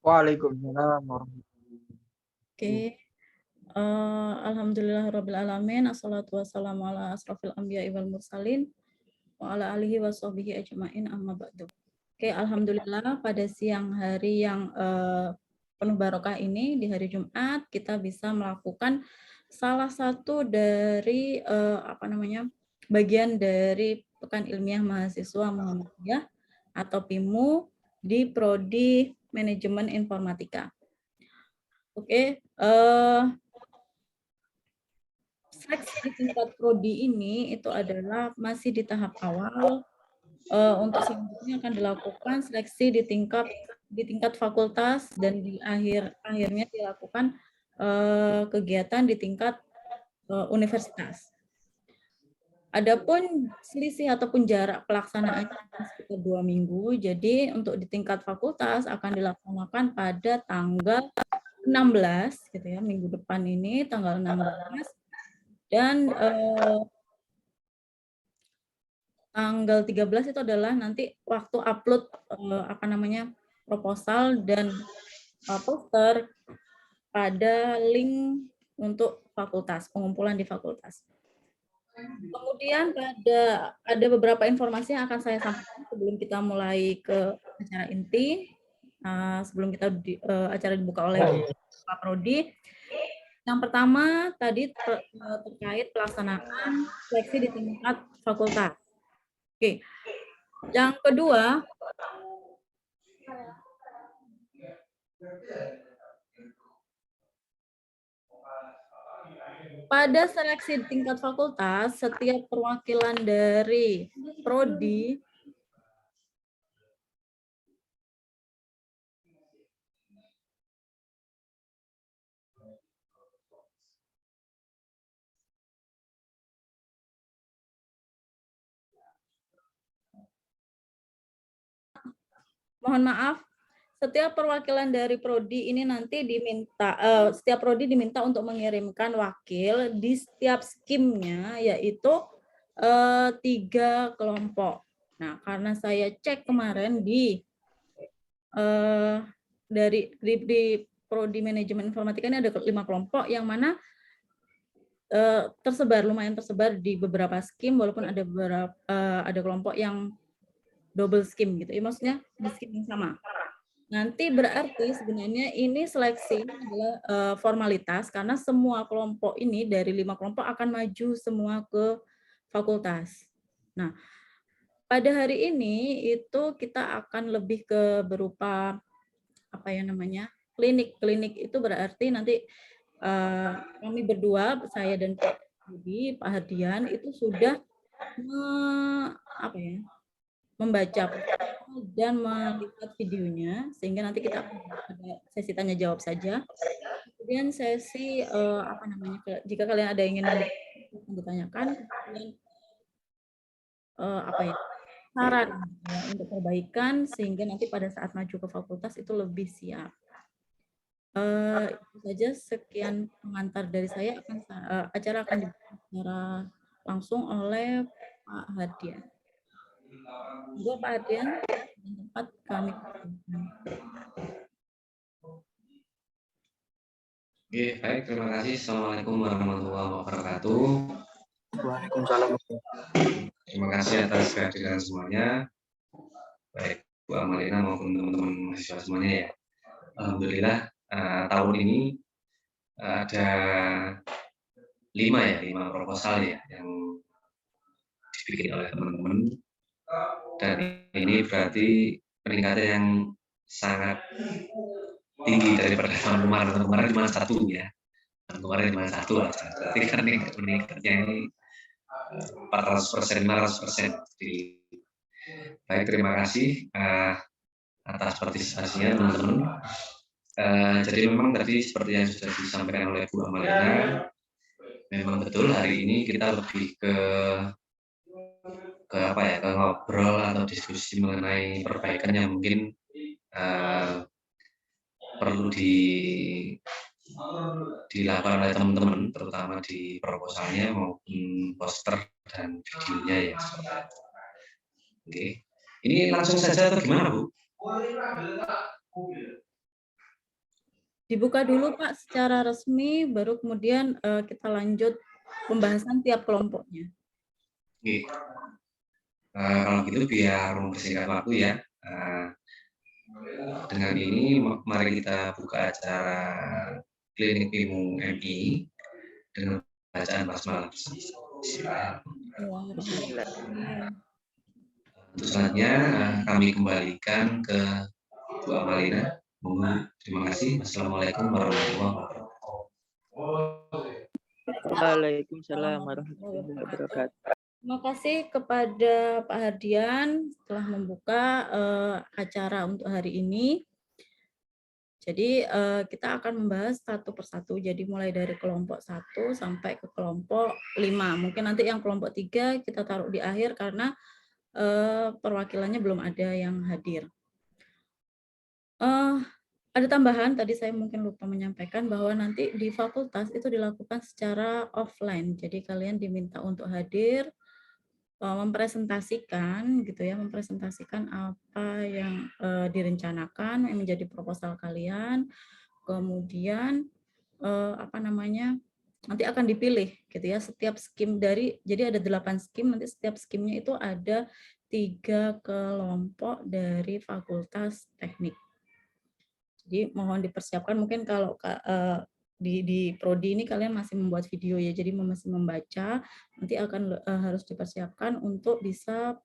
Waalaikumsalam warahmatullahi wabarakatuh. Oke. Alhamdulillahirabbil alamin. Assalatu wassalamu ala asrofil anbiya'i wal mursalin wa ala alihi washabbihi ajmain amma ba'du. Oke, alhamdulillah pada siang hari yang penuh barokah ini di hari Jumat kita bisa melakukan salah satu dari bagian dari Pekan Ilmiah Mahasiswa Muhammadiyah atau PIMU di Prodi Manajemen Informatika. Oke, seleksi di tingkat prodi ini itu adalah masih di tahap awal. Untuk selanjutnya akan dilakukan seleksi di tingkat fakultas dan di akhirnya dilakukan kegiatan di tingkat universitas. Adapun selisih ataupun jarak pelaksanaan sekitar 2 minggu. Jadi untuk di tingkat fakultas akan dilaksanakan pada tanggal 16 gitu ya, minggu depan ini tanggal 16 dan tanggal 13 itu adalah nanti waktu upload proposal dan poster pada link untuk fakultas, pengumpulan di fakultas. Kemudian ada beberapa informasi yang akan saya sampaikan sebelum kita mulai ke acara inti, sebelum kita acara dibuka oleh Pak Prodi. Yang pertama tadi terkait pelaksanaan seleksi di tingkat fakultas. Oke. Yang kedua, pada seleksi di tingkat fakultas, setiap perwakilan dari prodi mohon maaf, setiap perwakilan dari prodi ini nanti diminta, setiap prodi diminta untuk mengirimkan wakil di setiap skimnya, yaitu 3 kelompok. Nah, karena saya cek kemarin di prodi manajemen informatika ini ada 5 kelompok yang mana lumayan tersebar di beberapa skim, walaupun ada kelompok yang double skim gitu ya, maksudnya di skim yang sama. Nanti berarti sebenarnya ini seleksi adalah formalitas karena semua kelompok ini dari 5 kelompok akan maju semua ke fakultas. Nah, pada hari ini itu kita akan lebih ke berupa klinik. Klinik itu berarti nanti kami berdua, saya dan Pak Budi, Pak Hardian itu sudah membaca dan melihat videonya, sehingga nanti kita ada sesi tanya jawab saja. Kemudian sesi jika kalian ada yang ingin ditanyakan, kemudian saran ya, untuk perbaikan sehingga nanti pada saat maju ke fakultas itu lebih siap. Itu saja, sekian pengantar dari saya. Acara akan dibuka secara langsung oleh Pak Hardian. Pak Hardian, tempat kami. Oke, baik, terima kasih. Assalamualaikum warahmatullahi wabarakatuh. Waalaikumsalam. Terima kasih atas kehadiran semuanya, baik Bu Amalina maupun teman-teman mahasiswa semuanya ya. Alhamdulillah tahun ini ada 5 proposal ya yang dibikin oleh teman-teman, dan ini berarti peningkatan yang sangat tinggi daripada tahun kemarin. Tahun kemarin cuma 1 ya, tahun kemarin cuma 1 aja. Berarti kan meningkatnya ini 400%, 500%. Baik, terima kasih atas partisipasinya teman-teman. Jadi memang tadi seperti yang sudah disampaikan oleh Bu Amalina, memang betul hari ini kita lebih ke ngobrol atau diskusi mengenai perbaikan yang mungkin perlu dilakukan oleh teman-teman, terutama di proposalnya maupun poster dan videonya ya. Oke, ini langsung saja atau gimana Bu? Dibuka dulu Pak secara resmi, baru kemudian kita lanjut pembahasan tiap kelompoknya. Oke. Kalau gitu biar mempersingkat waktu ya. Dengan ini mari kita buka acara Klinik Pimu MI dengan bacaan basmalah. Untuk selanjutnya kami kembalikan ke Bu Amalina. Terima kasih. Assalamualaikum warahmatullahi wabarakatuh. Waalaikumsalam warahmatullahi wabarakatuh. Terima kasih kepada Pak Hardian telah membuka acara untuk hari ini. Jadi kita akan membahas satu persatu. Jadi mulai dari kelompok 1 sampai ke kelompok 5. Mungkin nanti yang kelompok 3 kita taruh di akhir karena perwakilannya belum ada yang hadir. Ada tambahan, tadi saya mungkin lupa menyampaikan bahwa nanti di fakultas itu dilakukan secara offline. Jadi kalian diminta untuk hadir, mempresentasikan gitu ya, mempresentasikan apa yang direncanakan yang menjadi proposal kalian. Kemudian nanti akan dipilih gitu ya, setiap skim dari, jadi ada 8 skim, nanti setiap skimnya itu ada 3 kelompok dari fakultas teknik. Jadi mohon dipersiapkan, mungkin kalau di prodi ini kalian masih membuat video ya, jadi masih membaca, nanti akan harus dipersiapkan untuk bisa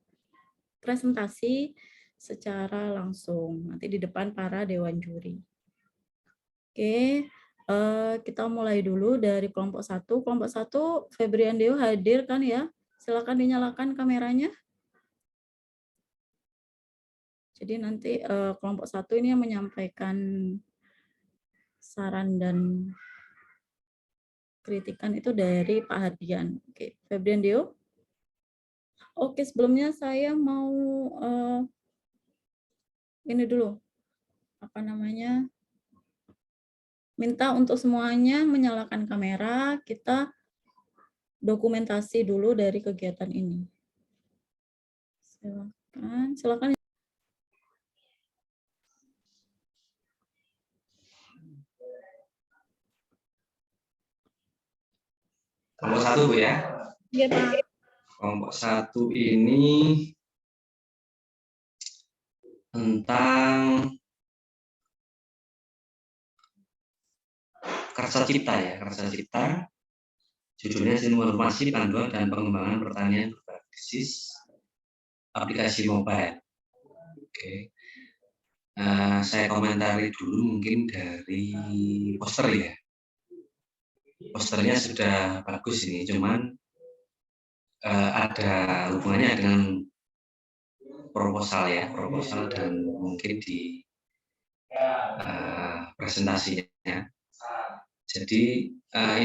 presentasi secara langsung nanti di depan para dewan juri. Oke, kita mulai dulu dari kelompok 1. Kelompok 1 Febrian Deo hadir kan ya? Silakan dinyalakan kameranya. Jadi nanti kelompok 1 ini yang menyampaikan saran dan kritikan itu dari Pak Hardian. Oke, Febrian Deo. Oke, sebelumnya saya mau ini dulu, minta untuk semuanya menyalakan kamera, kita dokumentasi dulu dari kegiatan ini. Silakan. Kelompok 1 Bu ya. Iya Pak. Kelompok 1 ini tentang Karsa Cipta ya, Karsa Cipta. Judulnya Informasi Panduan dan Pengembangan Pertanian Berbasis Aplikasi Mobile. Oke. Saya komentari dulu mungkin dari poster ya. Posternya sudah bagus ini, cuman ada hubungannya dengan proposal ya, proposal dan mungkin di presentasinya. Jadi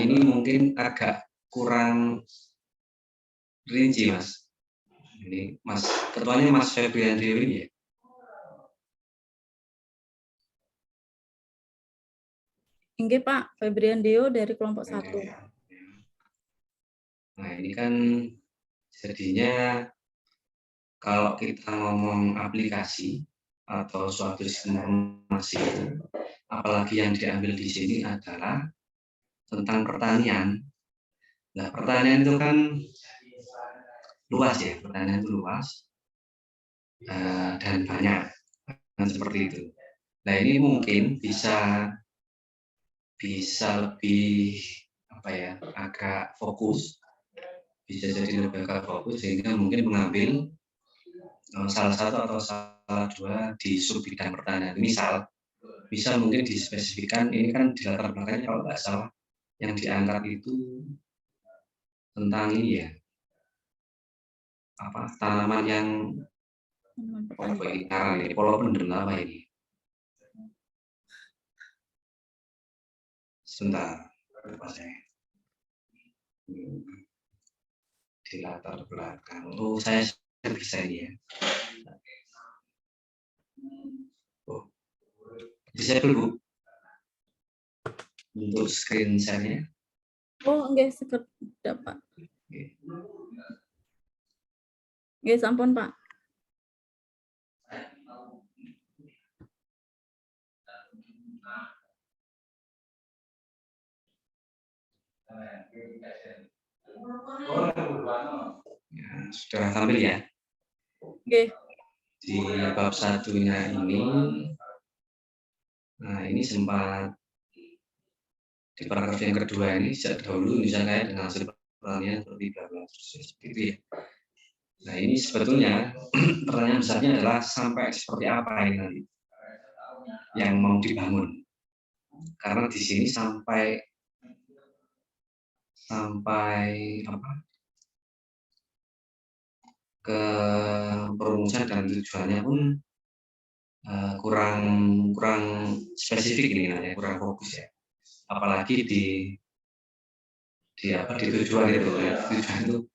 ini mungkin agak kurang rinci Mas. Ini Mas, ketuanya Mas Febrian Dewi ya. Inge Pak, Febrian Deo dari kelompok 1. Nah ini kan jadinya kalau kita ngomong aplikasi atau suatu informasi, apalagi yang diambil di sini adalah tentang pertanian. Nah pertanian itu kan luas ya, pertanian itu luas dan banyak, dan seperti itu. Nah ini mungkin bisa lebih agak fokus, bisa jadi lebih agak fokus sehingga mungkin mengambil salah satu atau salah dua di sub bidang pertanian. Misal mungkin dispesifikan, ini kan di latar belakangnya kalau nggak salah yang diangkat itu tentang ini ya, tanaman yang pola pendem apa ini? Sebentar, lupa saya. Di latar belakang. Oh, saya bisa ini ya. Oh, bisa dulu untuk screen share-nya. Oh, enggak sekedap Pak. Nggih, sampun Pak. Ya, sudah tampil ya. Oke. Di bab satunya ini, nah ini sempat di paragraf yang kedua ini sejak dahulu misalnya dengan hasil pertanian seperti bla bla seperti itu ya. Nah ini sebetulnya pertanyaan besarnya adalah sampai seperti apa ini nanti yang mau dibangun. Karena di sini sampai apa? Ke perumusan dan tujuannya pun kurang spesifik ini namanya, kurang fokus ya. Apalagi di tujuan itu ya. Tujuan itu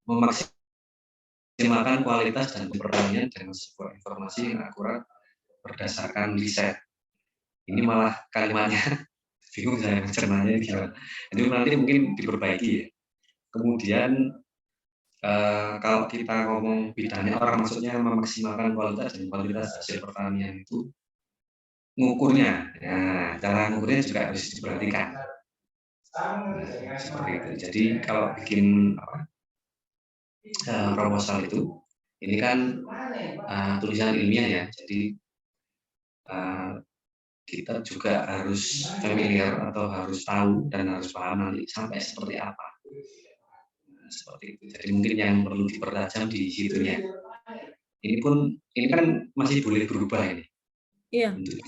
memaksimalkan kualitas dan pertanian dengan sebuah informasi yang akurat berdasarkan riset. Ini malah kalimatnya bingung saya mencernanya gimana. Itu nanti mungkin diperbaiki ya. Kemudian kalau kita ngomong bidangnya orang maksudnya memaksimalkan kualitas dan kualitas hasil pertanian itu ngukurnya. Nah, cara ngukurnya juga harus diperhatikan. Nah, seperti itu. Jadi kalau bikin proposal itu, ini kan tulisan ilmiah ya. Jadi kita juga harus familiar atau harus tahu dan harus paham nanti sampai seperti apa. Seperti itu. Jadi mungkin yang perlu dipertajam di situnya. Ini kan masih boleh berubah ini. Iya. Untuk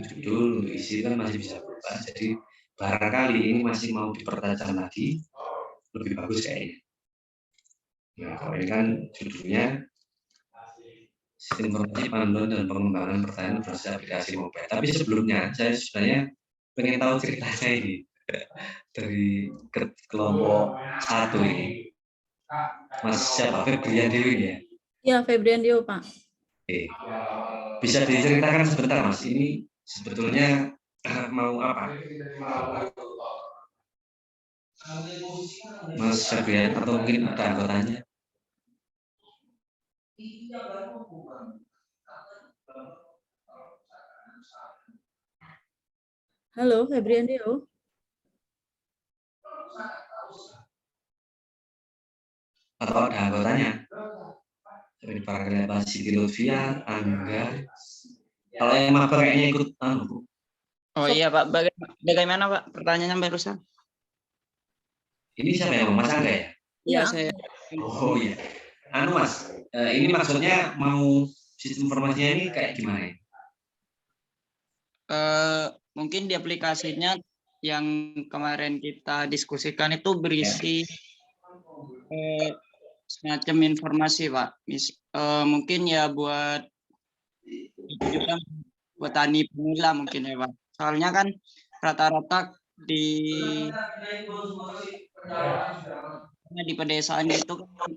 judul, untuk isi kan masih bisa berubah. Jadi barangkali ini masih mau dipertajam lagi, lebih bagus kayaknya. Nah, kalau ini kan judulnya Sistem Informasi Panduan dan Pengembangan Pertanian Berbasis Aplikasi Mobile. Tapi sebelumnya saya sebenarnya pengen tahu ceritanya ini. Dari kelompok 1 ini, Mas siapa? Febrian Dewi ya? Ya, Febrian Dio, Pak. Oke. Bisa diceritakan sebentar, Mas, ini sebetulnya mau apa? Mas Febrian atau mungkin ada anggotanya? Halo, Febrian Dio. Atau ada anggotanya? Seperti para Siti Lutfia, Angga. Kalau yang mabar kayaknya ikut. Oh iya Pak, bagaimana Pak pertanyaannya barusan? Ini siapa yang Mas Angga ya? Iya Ya. saya. Oh iya. Mas, ini maksudnya mau sistem informasinya ini kayak gimana? Mungkin di aplikasinya yang kemarin kita diskusikan itu berisi semacam informasi Pak. Mungkin ya buat juga petani pemula mungkin ya Pak. Soalnya kan rata-rata di pedesaan itu kan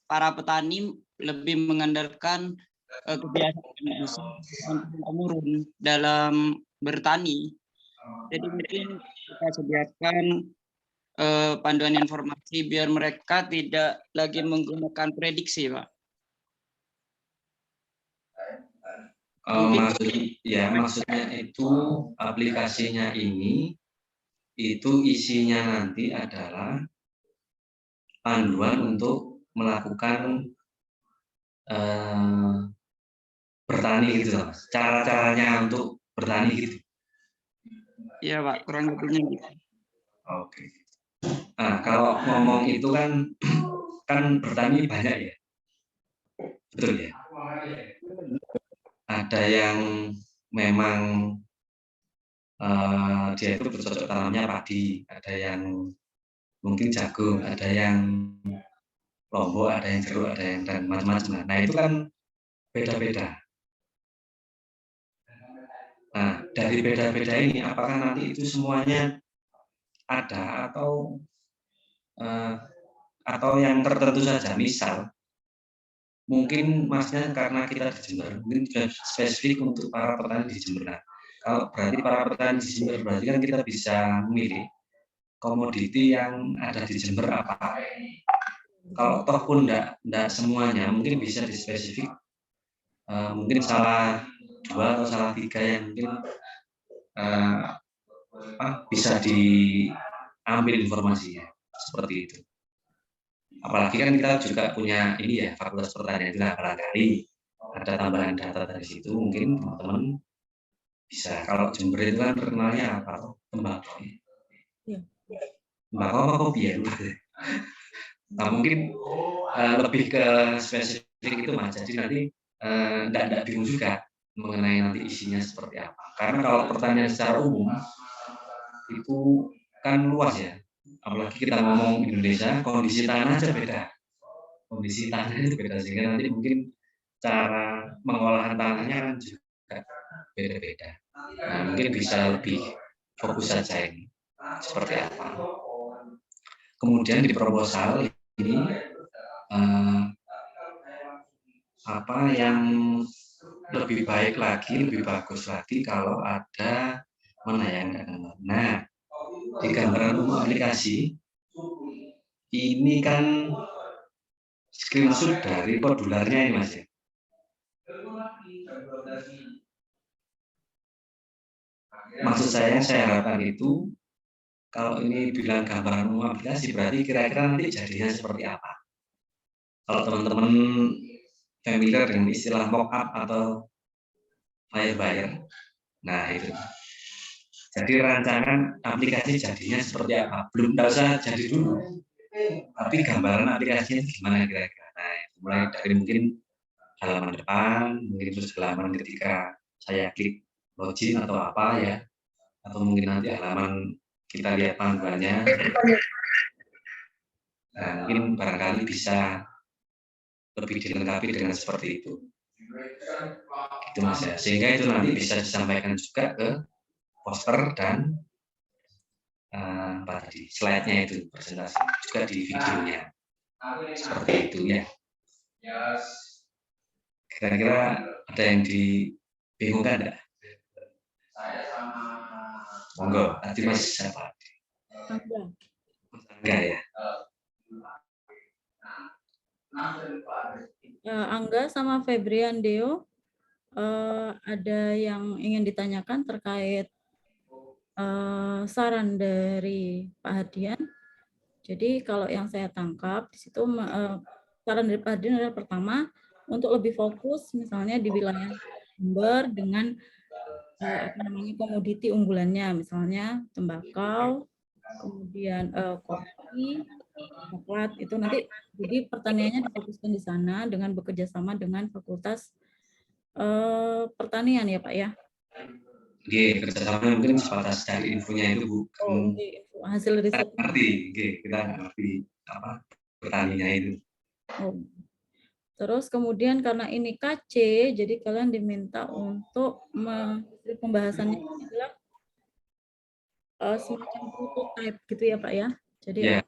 para petani lebih mengandalkan kebiasaan temurun dalam bertani. Jadi mungkin kita sediakan panduan informasi biar mereka tidak lagi menggunakan prediksi, Pak. Maksudnya itu aplikasinya ini itu isinya nanti adalah panduan untuk melakukan bertani gitu, cara-caranya untuk bertani gitu. Iya Pak, kurang lebihnya gitu. Oke. Nah, kalau ngomong itu kan bertani banyak ya, betul ya? Ada yang memang dia itu bercocok tanamnya padi, ada yang mungkin jagung, ada yang lombok, ada yang jeruk, ada yang dan macam-macam. Nah itu kan beda-beda. Nah dari beda-beda ini, apakah nanti itu semuanya ada atau yang tertentu saja? Misal, mungkin Masnya karena kita di Jember, mungkin spesifik untuk para petani di Jember. Nah, kalau berarti para petani di Jember berarti kan kita bisa memilih komoditi yang ada di Jember apa. Kalau toh pun enggak semuanya, mungkin bisa dispesifik. Mungkin salah 2 atau salah 3 yang mungkin bisa ambil informasinya seperti itu. Apalagi kan kita juga punya ini ya, Fakultas Pertanian. Nah, barangkali ada tambahan data dari situ, mungkin teman-teman bisa. Kalau Jember itu kan terkenalnya apa? Tembakau. Iya. Tembakau apa kopi ya? Nah, mungkin lebih ke spesifik itu Mas. Jadi nanti enggak bingung juga mengenai nanti isinya seperti apa. Karena kalau pertanyaan secara umum itu kan luas ya. Apalagi kita ngomong Indonesia, kondisi tanah aja beda. Kondisi tanahnya itu beda, sehingga nanti mungkin cara pengolahan tanahnya kan juga beda-beda. Nah, mungkin bisa lebih fokus saja ini seperti apa. Kemudian di proposal ini apa yang lebih baik lagi, lebih bagus lagi kalau ada menayangkan gambar. Nah, di gambaran umum aplikasi ini kan screenshot dari modularnya ini Mas ya. Maksud saya harapkan itu kalau ini bilang gambaran umum aplikasi berarti kira-kira nanti jadinya seperti apa. Kalau teman-teman familiar dengan istilah mockup atau firewire, nah itu. Jadi rancangan aplikasi jadinya seperti apa? Belum tahu usah jadi dulu. Tapi gambaran aplikasinya itu gimana kira-kira. Nah, mulai dari mungkin halaman depan, mungkin terus halaman ketika saya klik login atau apa ya, atau mungkin nanti halaman kita lihat panduannya. Nah, mungkin barangkali bisa lebih dilengkapi dengan seperti itu. Gitu Mas ya. Sehingga itu nanti bisa disampaikan juga ke poster dan apa tadi slide-nya itu presentasi juga di videonya. Seperti itu ya. Kira-kira ada yang dibingungkan enggak? Monggo, tadi Mas siapa? Enggak ya. Angga sama Febrian Deo, ada yang ingin ditanyakan terkait saran dari Pak Hadian. Jadi kalau yang saya tangkap di situ saran dari Pak Hadian adalah pertama untuk lebih fokus misalnya di wilayah Jember dengan komoditi unggulannya, misalnya tembakau, kemudian kopi, coklat, itu nanti jadi pertaniannya difokuskan di sana dengan bekerja sama dengan Fakultas Pertanian ya Pak ya. Oke, kerjasama mungkin sebatas cari infonya itu Bu. Hasil riset. Kita ngerti apa pertaniannya itu. Terus kemudian karena ini KC, jadi kalian diminta untuk pembahasannya adalah semacam prototype gitu ya Pak ya. Jadi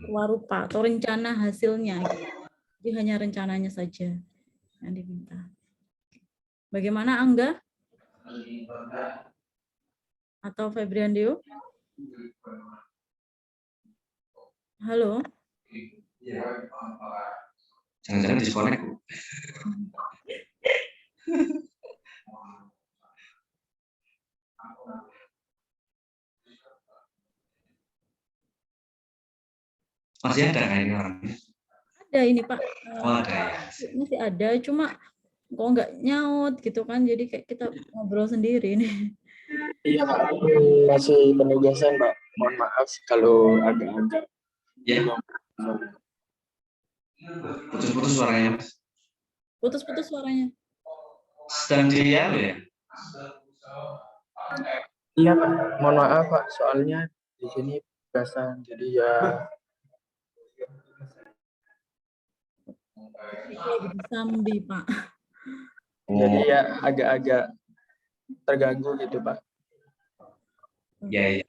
rupa atau rencana hasilnya. Gitu. Jadi hanya rencananya saja yang diminta. Bagaimana Angga? Atau Febrian Dio? Halo? Jangan-jangan diskonek Bu. Masih ada kayaknya orangnya. Ada ini Pak. Oh ada ya. Masih ada, cuma kok nggak nyaut gitu kan, jadi kayak kita ngobrol sendiri nih. Iya Pak, masih penugasan Pak. Mohon maaf kalau agak-agak. Ya. Putus-putus suaranya Mas. Putus-putus suaranya. Sedang ya? Iya Pak, mohon maaf Pak, soalnya di sini penugasan, jadi ya. Sambi Pak. Jadi ya agak-agak terganggu gitu Pak. Ya.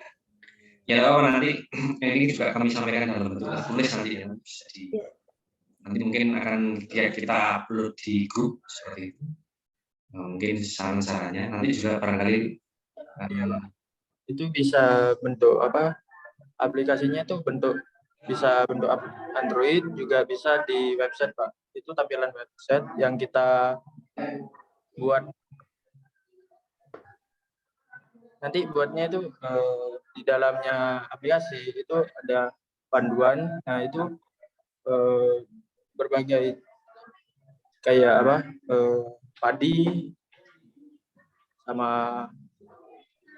Ya kalau nanti ini juga kami sampaikan dalam bentuk tertulis nanti ya, bisa di nanti mungkin akan kita upload di grup seperti itu. Mungkin saran-sarannya nanti juga barangkali itu bisa bentuk apa? Aplikasinya itu bisa bentuk Android, juga bisa di website Pak. Itu tampilan website yang kita buat. Nanti buatnya itu di dalamnya aplikasi itu ada panduan. Nah, itu berbagai kayak apa, padi sama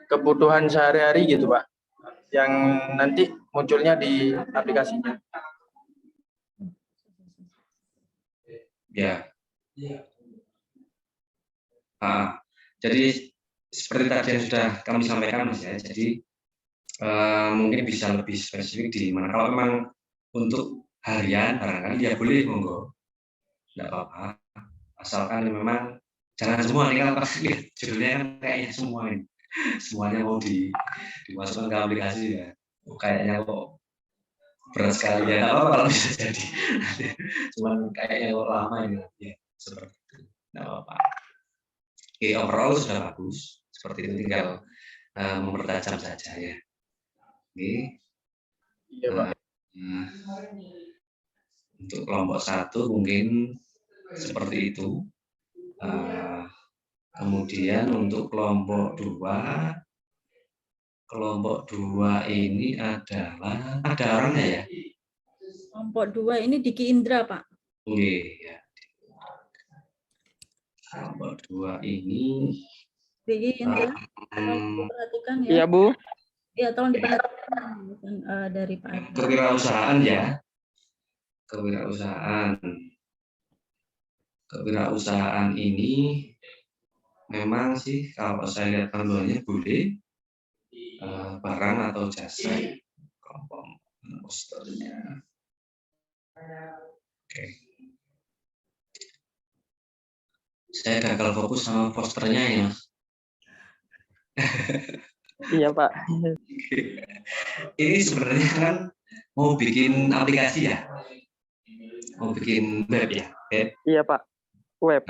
kebutuhan sehari-hari gitu, Pak, yang nanti munculnya di aplikasinya. Ya. Jadi seperti tadi yang sudah kami sampaikan, Mas, ya. Jadi mungkin bisa lebih spesifik di mana. Kalau memang untuk harian barangkali ya boleh, monggo, nggak apa-apa. Asalkan memang jangan semua nih, kalau lihat judulnya kan kayaknya semua ini, semuanya mau dimasukkan ke aplikasi ya. Kayaknya kok berat sekali ya. Nggak apa-apa kalau bisa jadi. Cuman kayaknya kok lama ini ya, seperti itu. Nggak apa-apa. Oke, overall sudah bagus. Seperti itu, tinggal mempertajam saja ya. Oke. Iya, Pak. Untuk kelompok 1 mungkin seperti itu. Kemudian untuk kelompok 2 ini adalah ada orangnya ya. Kelompok 2 ini Diki Indra, Pak. Oke, ya. Kelompok 2 ini Diki Indra, tolong diperhatikan ya. Iya, Bu. Ya, tolong diperhatikan dari Pak Adi. kewirausahaan ya. Kewirausahaan ini memang sih kalau saya lihat panduannya boleh barang atau jasa, kelompok posternya. Oke. Saya gagal fokus sama posternya ya, Mas. Iya, Pak. Ini sebenarnya kan mau bikin aplikasi ya, mau bikin web ya, web. Iya, Pak. Web.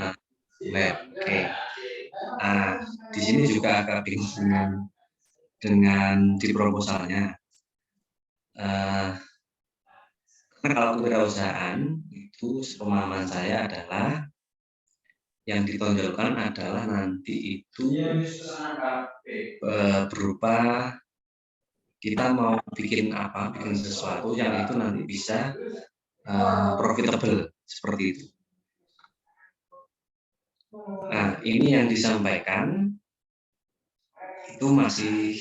Web. Oke. Nah, di sini juga agak bingung dengan di proposalnya. Karena kalau kewirausahaan itu sepemahaman saya adalah yang ditonjolkan adalah nanti itu berupa kita mau bikin apa, bikin sesuatu yang itu nanti bisa profitable seperti itu. Nah, ini yang disampaikan itu masih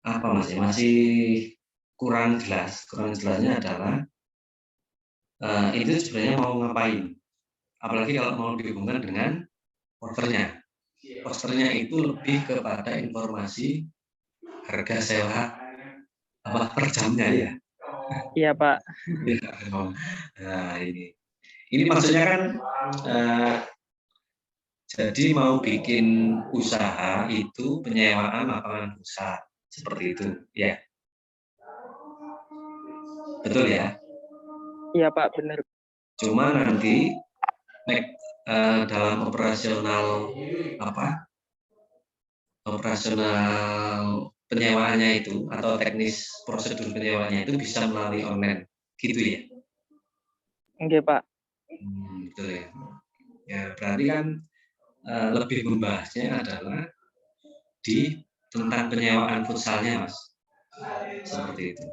apa, Mas? Masih kurang jelas. Kurang jelasnya adalah itu sebenarnya mau ngapain? Apalagi kalau mau dihubungkan dengan posternya. Posternya itu lebih kepada informasi harga sewa apa per jamnya ya. Iya, Pak. Nah, ini maksudnya kan jadi mau bikin usaha itu penyewaan lapangan usaha seperti itu ya. Betul ya? Iya, Pak, benar. Cuma nanti dalam operasional penyewaannya itu atau teknis prosedur penyewaannya itu bisa melalui online gitu ya. Oke, Pak. Betul ya. Ya berarti kan lebih membahasnya adalah di tentang penyewaan futsalnya, Mas. Seperti itu.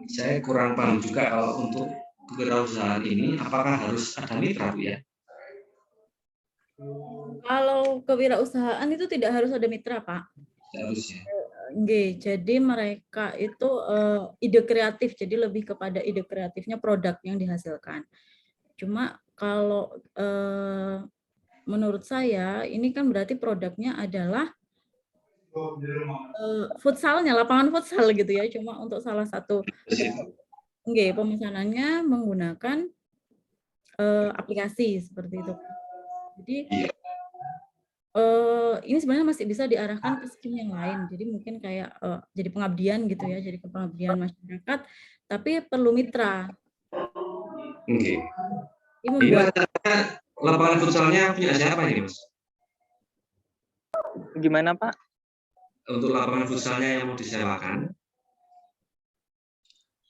Saya kurang paham juga kalau untuk kewirausahaan ini apakah harus ada mitra, Bu ya? Kalau kewirausahaan itu tidak harus ada mitra, Pak. Harus ya. Nggih, jadi mereka itu ide kreatif, jadi lebih kepada ide kreatifnya produk yang dihasilkan. Cuma kalau menurut saya ini kan berarti produknya adalah futsalnya, lapangan futsal gitu ya. Cuma untuk salah satu pemesanannya menggunakan aplikasi seperti itu. Jadi ini sebenarnya masih bisa diarahkan ke skim yang lain. Jadi mungkin kayak jadi pengabdian gitu ya, jadi pengabdian masyarakat, tapi perlu mitra. Oke. Ini lapangan futsalnya punya siapa ini, Mas? Gimana, Pak? Untuk lapangan futsalnya yang mau disewakan,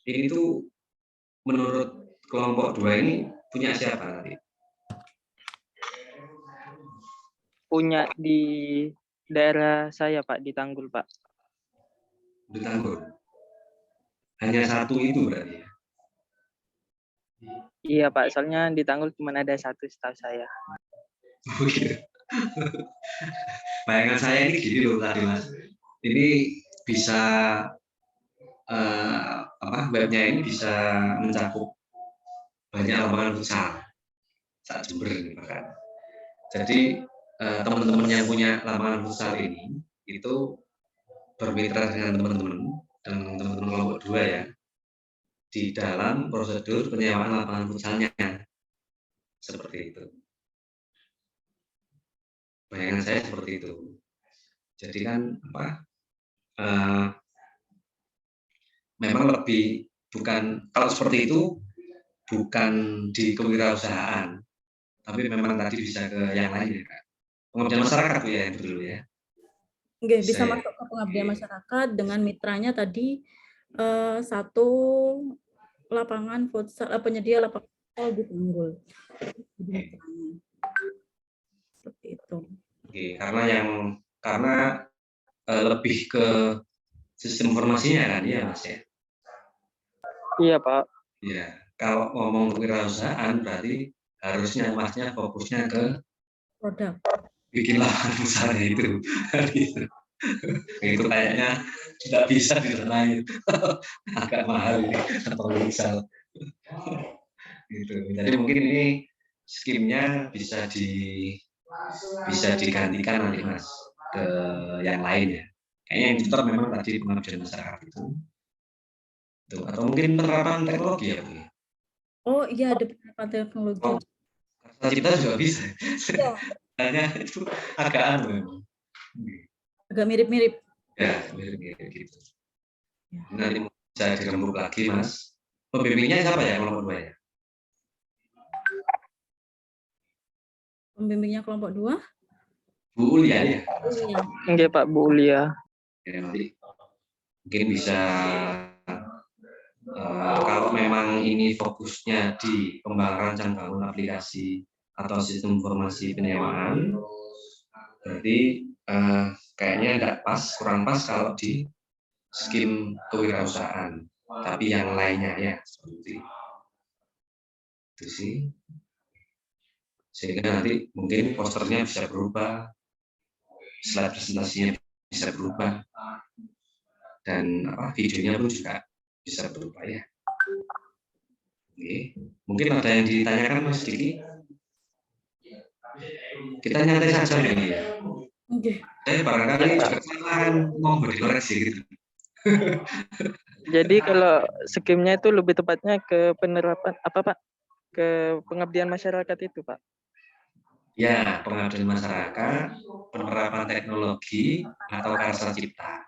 ini tuh menurut kelompok 2 ini punya siapa nanti? punya di daerah saya, Pak, di Tanggul, Pak. Di Tanggul. Hanya satu itu berarti ya? Iya, Pak, soalnya di Tanggul cuma ada satu setahu saya. Oh, gitu. Bayangan saya ini gini loh tadi Mas. Ini bisa webnya ini bisa mencakup banyak lapangan futsal saat Jember ini bahkan. Jadi teman-teman yang punya lapangan futsal ini itu bermitra dengan teman-teman kelompok 2 ya di dalam prosedur penyewaan lapangan futsalnya seperti itu. Bayangan saya seperti itu. Jadi kan memang lebih bukan kalau seperti itu bukan di kewirausahaan, tapi memang tadi bisa ke yang lain ya Kak. Pengabdian masyarakat Bu ya yang dulu ya. Oke, bisa Bisa ya? masuk ke pengabdian Oke. masyarakat dengan mitranya tadi satu lapangan futsal, penyedia lapangan futsal di Tanggul. Jadi mitranya. Seperti itu. Oke, karena lebih ke sistem informasinya kan ya Mas ya. Iya, Pak. Ya, kalau ngomong kewirausahaan berarti harusnya Masnya fokusnya ke Produk. bikin lapangan futsalnya itu. Itu kayaknya tidak bisa dilain. Agak mahal ini lapangan futsal. Gitu. Jadi mungkin ini skimnya bisa digantikan nanti Mas ke yang lain ya. Kayaknya yang diputar memang tadi pengabdian masyarakat itu. Tuh, atau mungkin penerapan teknologi ya Bu. Oh iya, ada penerapan teknologi. Oh, karsa cipta juga bisa. Iya. Hanya itu agak anu memang. Agak mirip-mirip. Ya, mirip-mirip gitu. Nanti bisa dirembuk lagi Mas. Pembimbingnya siapa ya kelompok 2 ya? Pembimbingnya kelompok 2? Bu Ulia ya? Iya. Enggak, Pak, Bu Ulia. Ya, nanti mungkin bisa kalau memang ini fokusnya di kembang rancang bangun aplikasi atau sistem informasi penyewaan, berarti kayaknya nggak pas, kurang pas kalau di skim kewirausahaan, tapi yang lainnya ya seperti itu sih. Sehingga nanti mungkin posternya bisa berubah, slide presentasinya bisa berubah, dan videonya pun juga bisa berubah ya. Oke. Mungkin ada yang ditanyakan Mas Diki? Kita nyantai saja nih ya. Oke. Barangkali juga kesalahan mau dikoreksi gitu. Jadi kalau skimnya itu lebih tepatnya ke penerapan apa, Pak? Ke pengabdian masyarakat itu, Pak. Ya, pengabdian masyarakat, penerapan teknologi atau karsa cipta.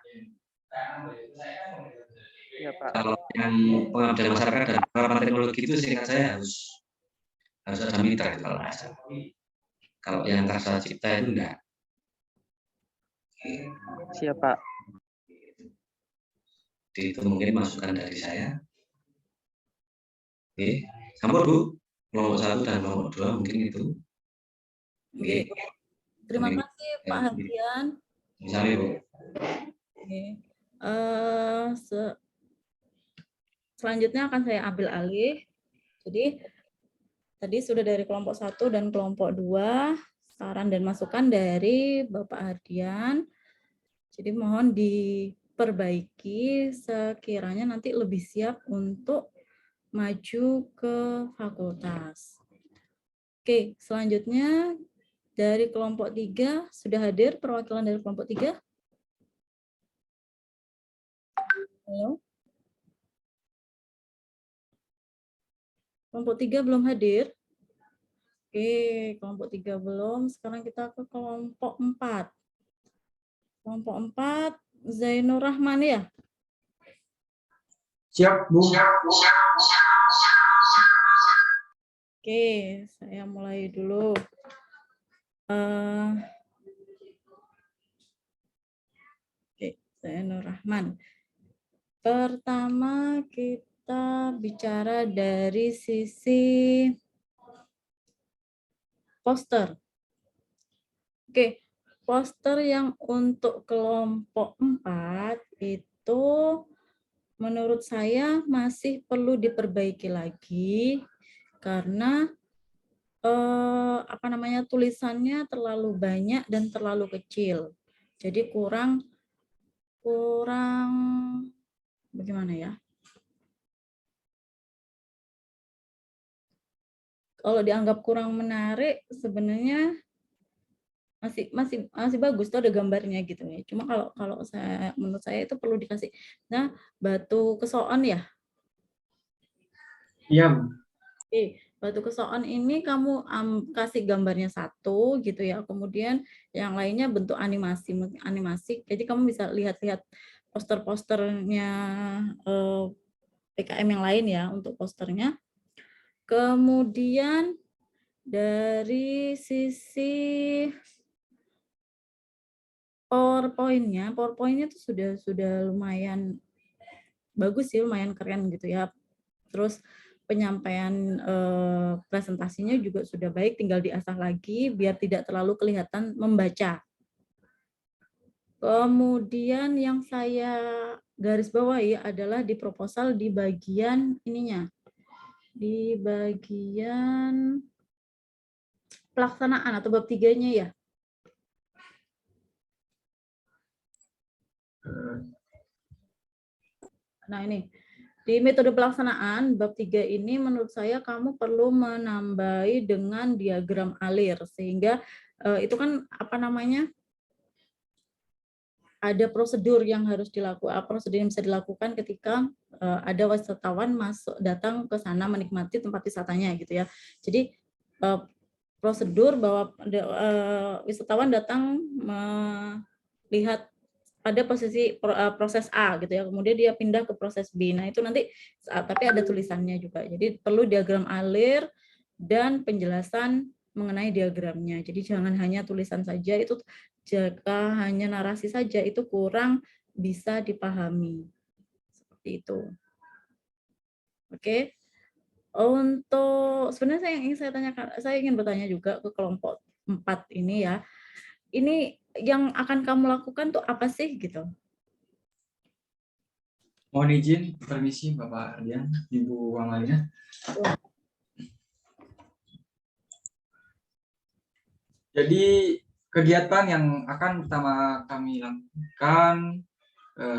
Iya, Pak. Kalau yang pengabdian masyarakat dan penerapan teknologi itu seingat saya harus ada mitra kalau nggak salah. Kalau yang karsa cipta itu enggak. Siap, Pak. Itu mungkin masukan dari saya. Oke, sampur Bu. Kelompok 1 dan kelompok 2 mungkin itu. Oke. Terima kasih Pak Hardian. Misalnya Bu. Oke. Selanjutnya akan saya ambil alih. Jadi tadi sudah dari kelompok 1 dan kelompok 2 saran dan masukan dari Bapak Hardian. Jadi mohon diperbaiki sekiranya nanti lebih siap untuk maju ke fakultas. Oke, selanjutnya dari kelompok 3 sudah hadir perwakilan dari kelompok 3? Halo? Kelompok 3 belum hadir? Oke, kelompok 3 belum. Sekarang kita ke kelompok 4. Kelompok 4, Zainur Rahman ya? Siap, Bu. Oke, saya mulai dulu. Oke, Zainur Rahman. Pertama kita bicara dari sisi poster. Oke, poster yang untuk kelompok 4 itu menurut saya masih perlu diperbaiki lagi karena tulisannya terlalu banyak dan terlalu kecil. Jadi kurang bagaimana ya? Kalau dianggap kurang menarik sebenarnya masih bagus tuh ada gambarnya gitu ya. Cuma kalau menurut saya itu perlu dikasih. Nah, batu kesoon ya. Iya. Batu kesoon ini kamu kasih gambarnya satu gitu ya. Kemudian yang lainnya bentuk animasi. Jadi kamu bisa lihat-lihat poster-posternya PKM yang lain ya untuk posternya. Kemudian dari sisi PowerPoint-nya tuh sudah lumayan bagus sih, lumayan keren gitu ya. Terus penyampaian presentasinya juga sudah baik, tinggal diasah lagi biar tidak terlalu kelihatan membaca. Kemudian yang saya garis bawahi adalah di proposal di bagian ininya. Di bagian pelaksanaan atau bab 3-nya ya. Nah ini, di metode pelaksanaan bab 3 ini menurut saya kamu perlu menambahi dengan diagram alir sehingga itu kan ada prosedur yang harus dilakukan, prosedur yang bisa dilakukan ketika ada wisatawan datang ke sana menikmati tempat wisatanya gitu ya. Jadi prosedur bahwa wisatawan datang melihat ada proses A gitu ya, kemudian dia pindah ke proses B. Nah itu nanti tapi ada tulisannya juga. Jadi perlu diagram alir dan penjelasan mengenai diagramnya. Jadi jangan hanya tulisan saja, itu jika hanya narasi saja itu kurang bisa dipahami. Seperti itu. Oke. Untuk sebenarnya saya ingin tanyakan, saya ingin bertanya juga ke kelompok 4 ini ya. Ini yang akan kamu lakukan tuh apa sih gitu? Mohon izin, permisi Bapak Ardian, Ibu Amalia. Jadi kegiatan yang akan pertama kami lakukan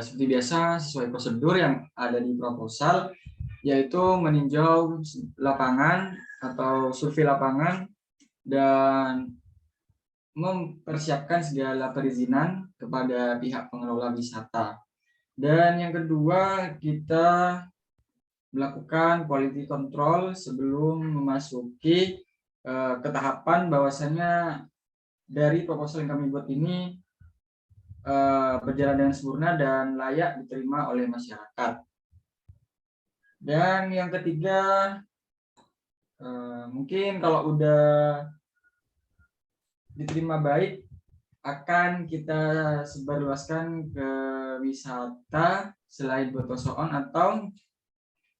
seperti biasa sesuai prosedur yang ada di proposal, yaitu meninjau lapangan atau survei lapangan dan mempersiapkan segala perizinan kepada pihak pengelola wisata. Dan yang kedua, kita melakukan quality control sebelum memasuki ke tahapan bahwasannya dari proposal yang kami buat ini berjalan dengan sempurna dan layak diterima oleh masyarakat. Dan yang ketiga, mungkin kalau udah diterima baik, akan kita sebarluaskan ke wisata selain Botosoon atau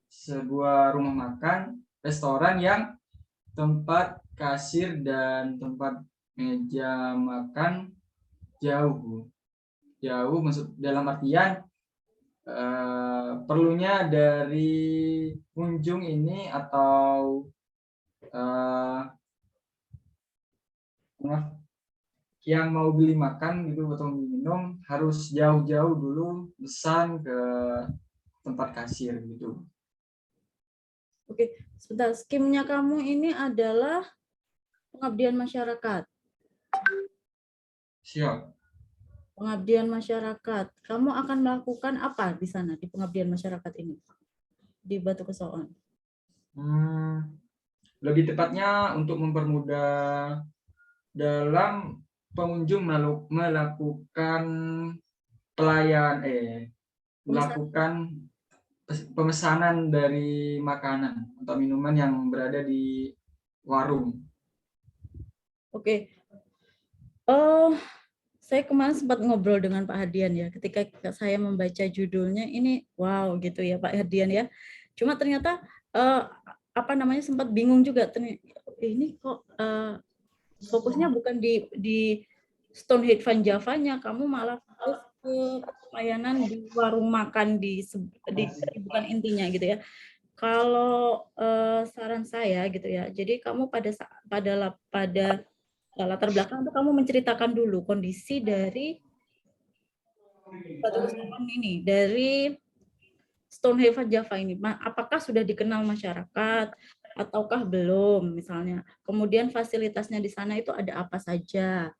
sebuah rumah makan, restoran yang tempat kasir dan tempat meja makan jauh maksud dalam artian perlunya dari kunjung ini atau yang mau beli makan gitu atau minum harus jauh-jauh dulu pesan ke tempat kasir gitu. Oke, sebentar. Skimnya kamu ini adalah pengabdian masyarakat. Siap. Pengabdian masyarakat. Kamu akan melakukan apa di sana di pengabdian masyarakat ini di Batu Kesoon? Lebih tepatnya untuk mempermudah dalam pengunjung melakukan melakukan pemesanan dari makanan atau minuman yang berada di warung. Oke. Saya kemarin sempat ngobrol dengan Pak Hadian ya, ketika saya membaca judulnya ini wow gitu ya Pak Hadian ya. Cuma ternyata sempat bingung juga. Ini kok fokusnya bukan di Stonehenge Van Java-nya, kamu malah fokus ke layanan di warung makan bukan intinya gitu ya. Kalau saran saya gitu ya, jadi kamu pada latar belakang itu kamu menceritakan dulu kondisi dari batu kesawan ini, dari Stonehenge Van Java ini, apakah sudah dikenal masyarakat ataukah belum misalnya. Kemudian fasilitasnya di sana itu ada apa saja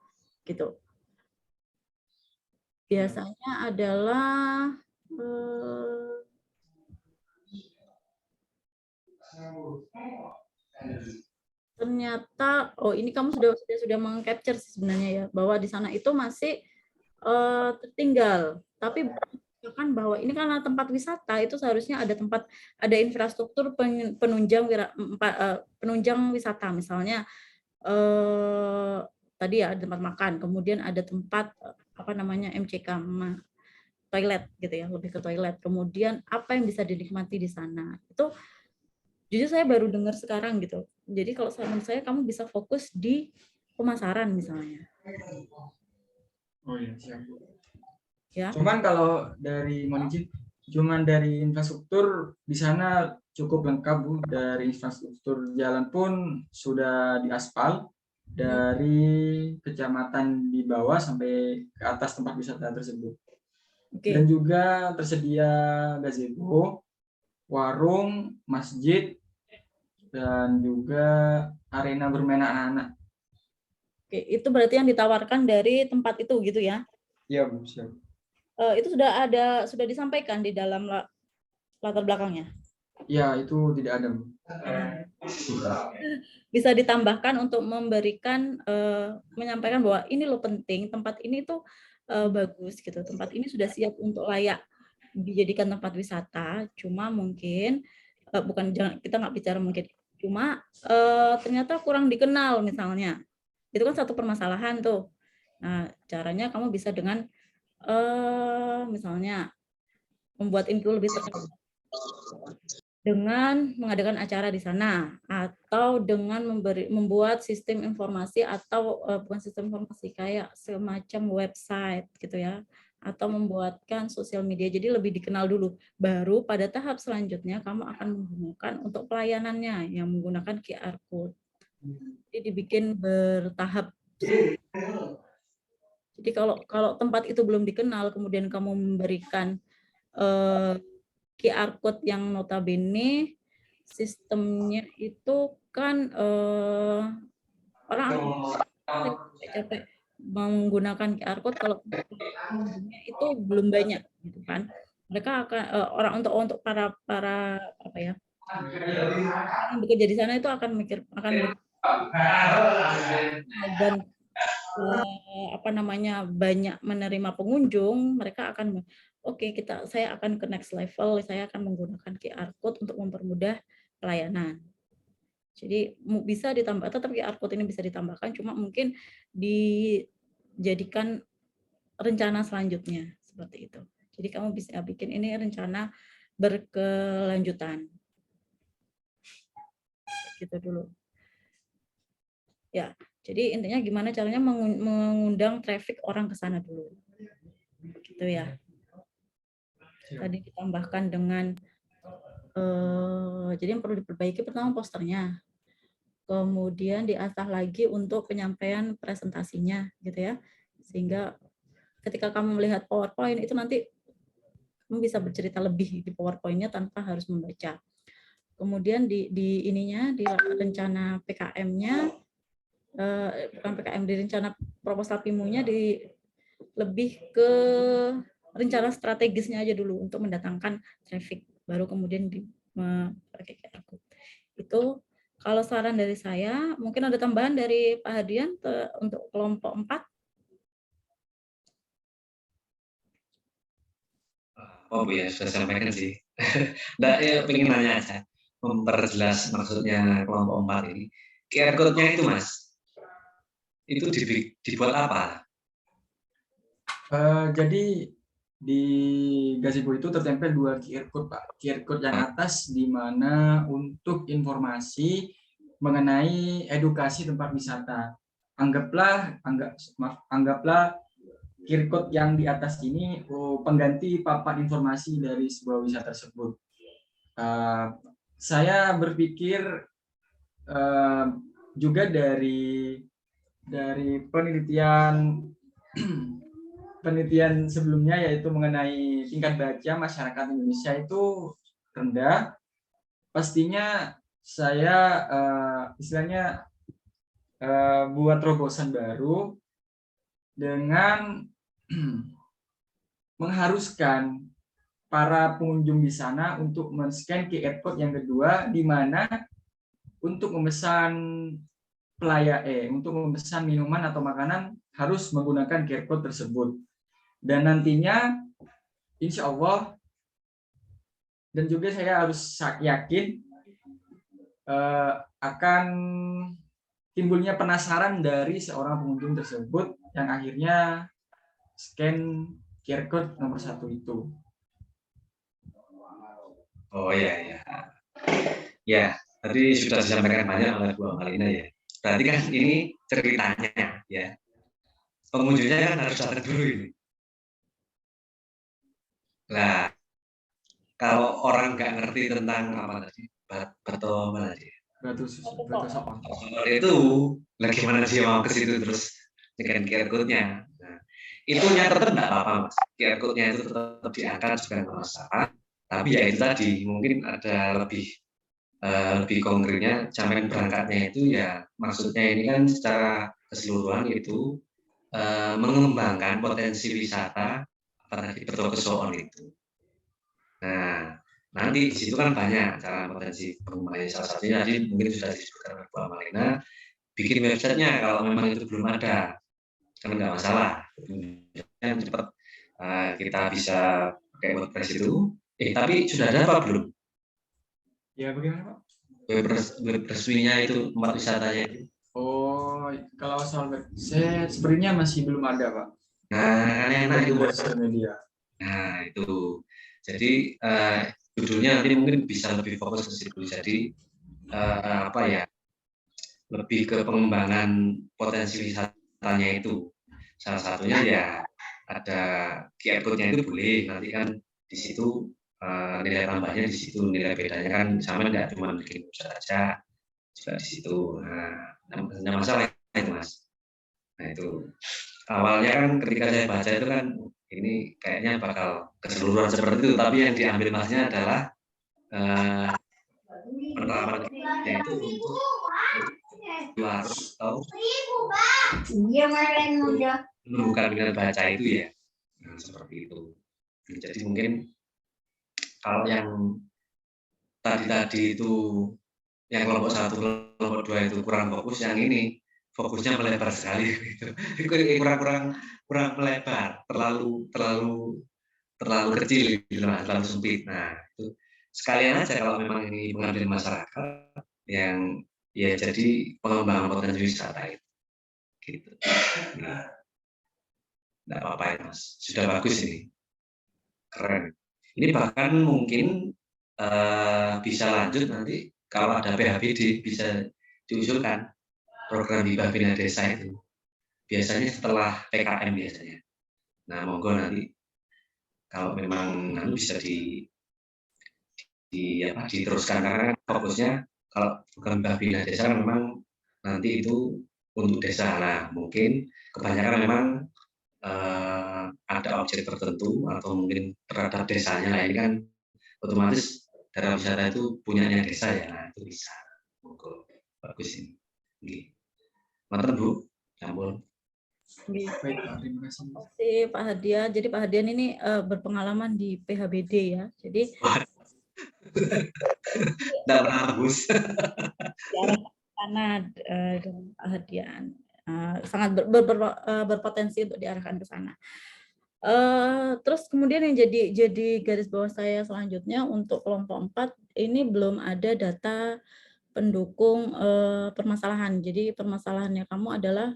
gitu. Biasanya adalah ternyata ini kamu sudah meng-capture sebenarnya ya, bahwa di sana itu masih tertinggal, tapi kan bahwa ini karena tempat wisata itu seharusnya ada infrastruktur penunjang wisata, misalnya tadi ya ada tempat makan, kemudian ada tempat MCK, toilet gitu ya, lebih ke toilet, kemudian apa yang bisa dinikmati di sana itu jujur saya baru dengar sekarang gitu. Jadi kalau saran saya kamu bisa fokus di pemasaran misalnya. Oh iya, siap. Ya. Cuman kalau dari Monijit, cuman dari infrastruktur di sana cukup lengkap Bu. Dari infrastruktur jalan pun sudah diaspal dari kecamatan di bawah sampai ke atas tempat wisata tersebut. Oke. Dan juga tersedia gazebo, warung, masjid, dan juga arena bermain anak-anak. Oke, itu berarti yang ditawarkan dari tempat itu gitu ya? Iya Bu, siap. Itu sudah disampaikan di dalam latar belakangnya? Ya, itu tidak ada Bu. Bisa ditambahkan untuk memberikan menyampaikan bahwa ini loh penting, tempat ini tuh bagus gitu, tempat ini sudah siap untuk layak dijadikan tempat wisata, cuma mungkin kita nggak bicara mungkin, cuma ternyata kurang dikenal misalnya, itu kan satu permasalahan tuh. Nah caranya kamu bisa dengan misalnya membuat itu lebih terkenal dengan mengadakan acara di sana, atau dengan membuat sistem informasi atau bukan sistem informasi, kayak semacam website gitu ya, atau membuatkan sosial media, jadi lebih dikenal dulu, baru pada tahap selanjutnya kamu akan menggunakan untuk pelayanannya yang menggunakan QR code. Jadi dibikin bertahap. Jadi kalau tempat itu belum dikenal, kemudian kamu memberikan QR code yang notabene sistemnya itu kan orang capek menggunakan QR code kalau pengunjungnya itu belum banyak gitu kan. Mereka akan untuk para apa ya, yang bekerja di sana itu akan dan banyak menerima pengunjung, mereka akan saya akan ke next level, saya akan menggunakan QR code untuk mempermudah pelayanan. Jadi bisa ditambah, tetap QR code ini bisa ditambahkan, cuma mungkin dijadikan rencana selanjutnya seperti itu. Jadi kamu bisa bikin ini rencana berkelanjutan. Gitu dulu. Ya, jadi intinya gimana caranya mengundang traffic orang ke sana dulu. Gitu ya. Tadi ditambahkan dengan jadi yang perlu diperbaiki pertama posternya, kemudian diasah lagi untuk penyampaian presentasinya gitu ya, sehingga ketika kamu melihat PowerPoint itu nanti kamu bisa bercerita lebih di PowerPoint-nya tanpa harus membaca. Kemudian di rencana PKM-nya, bukan PKM, di rencana proposal PIMU-nya lebih ke rencana strategisnya aja dulu untuk mendatangkan traffic, baru kemudian pakai QR code. Itu kalau saran dari saya. Mungkin ada tambahan dari Pak Hadian untuk kelompok 4. Oh Bu ya, sudah sampaikan sih. Nggak, pengen nanya aja, memperjelas maksudnya kelompok 4 ini. QR code-nya itu Mas, itu dibuat apa? Jadi di gazebo itu tertempel 2 QR code Pak. QR code yang atas di mana untuk informasi mengenai edukasi tempat wisata. anggaplah QR code yang di atas ini pengganti papan informasi dari sebuah wisata tersebut. Saya berpikir juga dari penelitian sebelumnya, yaitu mengenai tingkat baca masyarakat Indonesia itu rendah. Pastinya saya istilahnya buat terobosan baru dengan mengharuskan para pengunjung di sana untuk men-scan QR code yang kedua, di mana untuk memesan untuk memesan minuman atau makanan harus menggunakan QR code tersebut. Dan nantinya insya Allah, dan juga saya harus yakin akan timbulnya penasaran dari seorang pengunjung tersebut yang akhirnya scan QR code nomor 1 itu. Oh ya. Ya, tadi sudah disampaikan banyak oleh Bu Amalina ya. Berarti kan ini ceritanya ya. Pengunjungnya kan harus datang dulu ini. Nah, kalau orang nggak ngerti tentang apa tadi, batu mana tadi? Batu soal. Itu, bagaimana dia mau ke situ terus dengan QR code-nya. Nah, itunya tetap nggak apa-apa, Mas. QR code-nya itu tetap diangkat juga nggak masalah. Tapi ya itu tadi, mungkin ada lebih konkretnya, jaman berangkatnya itu ya, maksudnya ini kan secara keseluruhan itu mengembangkan potensi wisata apalagi Beto Kesoon itu. Nah, nanti di situ kan banyak cara potensi pengembangannya, salah satunya tadi mungkin sudah disebutkan oleh Bu Amalina, bikin websitenya kalau memang itu belum ada, kan nggak masalah. Yang cepat kita bisa pakai WordPress itu. Tapi sudah ada apa belum? Ya, bagaimana Pak? Web resminya itu, tempat wisatanya itu. Oh, kalau soal website sepertinya masih belum ada Pak. Nah, enak itu sosial media. Nah, itu. Jadi judulnya nanti mungkin bisa lebih fokus ke situ. Jadi apa ya? Lebih ke pengembangan potensi wisatanya itu. Salah satunya ya ada QR code-nya itu boleh, nanti kan di situ nilai tambahnya di situ, nilai bedanya kan sama, nggak cuma bikin website aja, juga di situ. Nah, masalah itu Mas. Nah itu awalnya kan ketika saya baca itu kan ini kayaknya bakal keseluruhan seperti itu, tapi yang diambil Masnya adalah penerapan itu untuk harus tahu menumbuhkan minat baca itu ya. Nah, seperti itu. Jadi mungkin kalau yang tadi itu yang kelompok 1, kelompok 2 itu kurang fokus, yang ini fokusnya melebar sekali gitu. kurang melebar, terlalu kecil gitu, terlalu sempit. Nah, itu sekalian aja kalau memang ini pengabdian masyarakat yang ya jadi pengembangan potensi wisata itu. Gitu. Nah, enggak apa-apa ya, Mas. Sudah bagus ini. Keren. Ini bahkan mungkin bisa lanjut nanti kalau ada PHBD bisa diusulkan program Hibah Bina Desa itu. Biasanya setelah PKM biasanya. Nah, monggo nanti kalau memang bisa diteruskan, karena fokusnya kalau program Hibah Bina Desa memang nanti itu untuk desa. Nah, mungkin kebanyakan memang ada objek tertentu atau mungkin terhadap desanya. Nah, ini kan otomatis daerah wisata itu punyanya desa ya. Nah, itu bisa. Monggo, bagus ini. Mantan Bu, ampun. Baik, terima kasih. Terima kasih Pak Hadian. Jadi Pak Hadian ini berpengalaman di PHBD ya. Jadi tidak pernah tembus. Karena dengan Pak Hadian sangat berpotensi untuk diarahkan ke sana. Terus kemudian yang jadi garis bawah saya selanjutnya untuk kelompok 4 ini belum ada data pendukung permasalahan. Jadi permasalahannya kamu adalah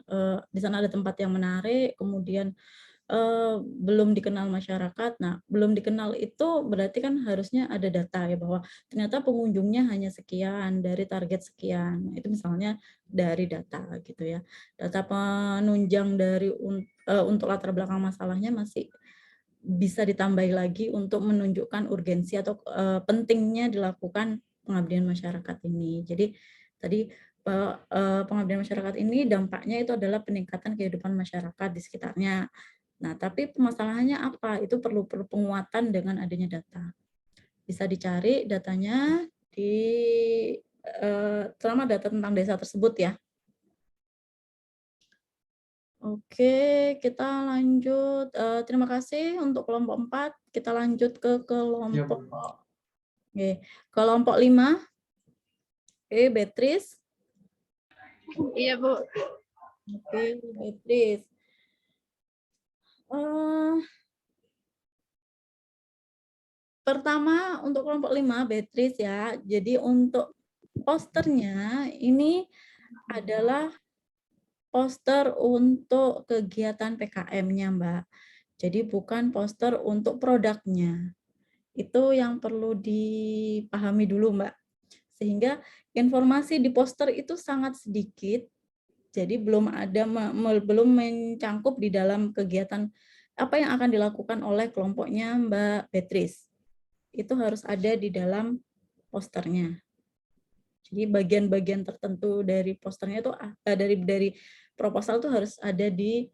di sana ada tempat yang menarik, kemudian belum dikenal masyarakat. Nah, belum dikenal itu berarti kan harusnya ada data ya, bahwa ternyata pengunjungnya hanya sekian dari target sekian. Nah, itu misalnya dari data gitu ya. Data penunjang dari untuk latar belakang masalahnya masih bisa ditambahi lagi untuk menunjukkan urgensi atau pentingnya dilakukan pengabdian masyarakat ini. Jadi tadi pengabdian masyarakat ini dampaknya itu adalah peningkatan kehidupan masyarakat di sekitarnya. Nah, tapi permasalahannya apa? Itu perlu penguatan dengan adanya data. Bisa dicari datanya di terutama data tentang desa tersebut ya. Oke, kita lanjut. Terima kasih untuk kelompok 4. Kita lanjut ke kelompok kelompok 5. Oke, Beatrice. Iya, Bu. Oke, Beatrice. Pertama untuk kelompok 5, Beatrice ya. Jadi untuk posternya ini adalah poster untuk kegiatan PKM-nya, Mbak. Jadi bukan poster untuk produknya. Itu yang perlu dipahami dulu, Mbak. Sehingga informasi di poster itu sangat sedikit. Jadi belum mencangkup di dalam kegiatan apa yang akan dilakukan oleh kelompoknya Mbak Beatrice. Itu harus ada di dalam posternya. Jadi bagian-bagian tertentu dari posternya itu dari proposal itu harus ada di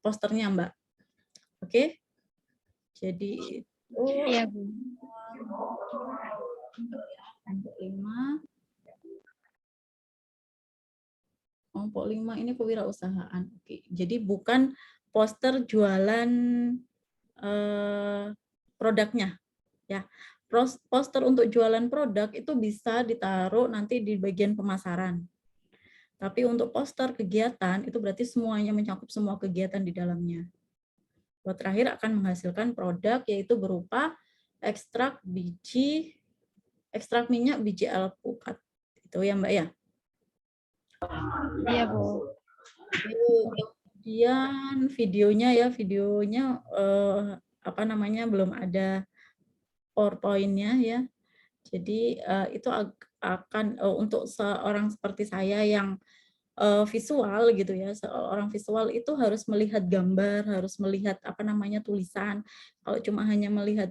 posternya, Mbak. Oke? Jadi itu Iya, Bu. kelompok 5. Kelompok 5 ini kewirausahaan. Oke. Jadi bukan poster jualan produknya ya. Poster untuk jualan produk itu bisa ditaruh nanti di bagian pemasaran. Tapi untuk poster kegiatan itu berarti semuanya mencakup semua kegiatan di dalamnya. Bahwa terakhir akan menghasilkan produk yaitu berupa ekstrak minyak biji alpukat. Itu ya, Mbak ya. Iya, Bu. Kemudian videonya belum ada PowerPoint-nya ya. Jadi itu akan untuk seorang seperti saya yang visual gitu ya. Seorang visual itu harus melihat gambar, harus melihat tulisan. Kalau cuma hanya melihat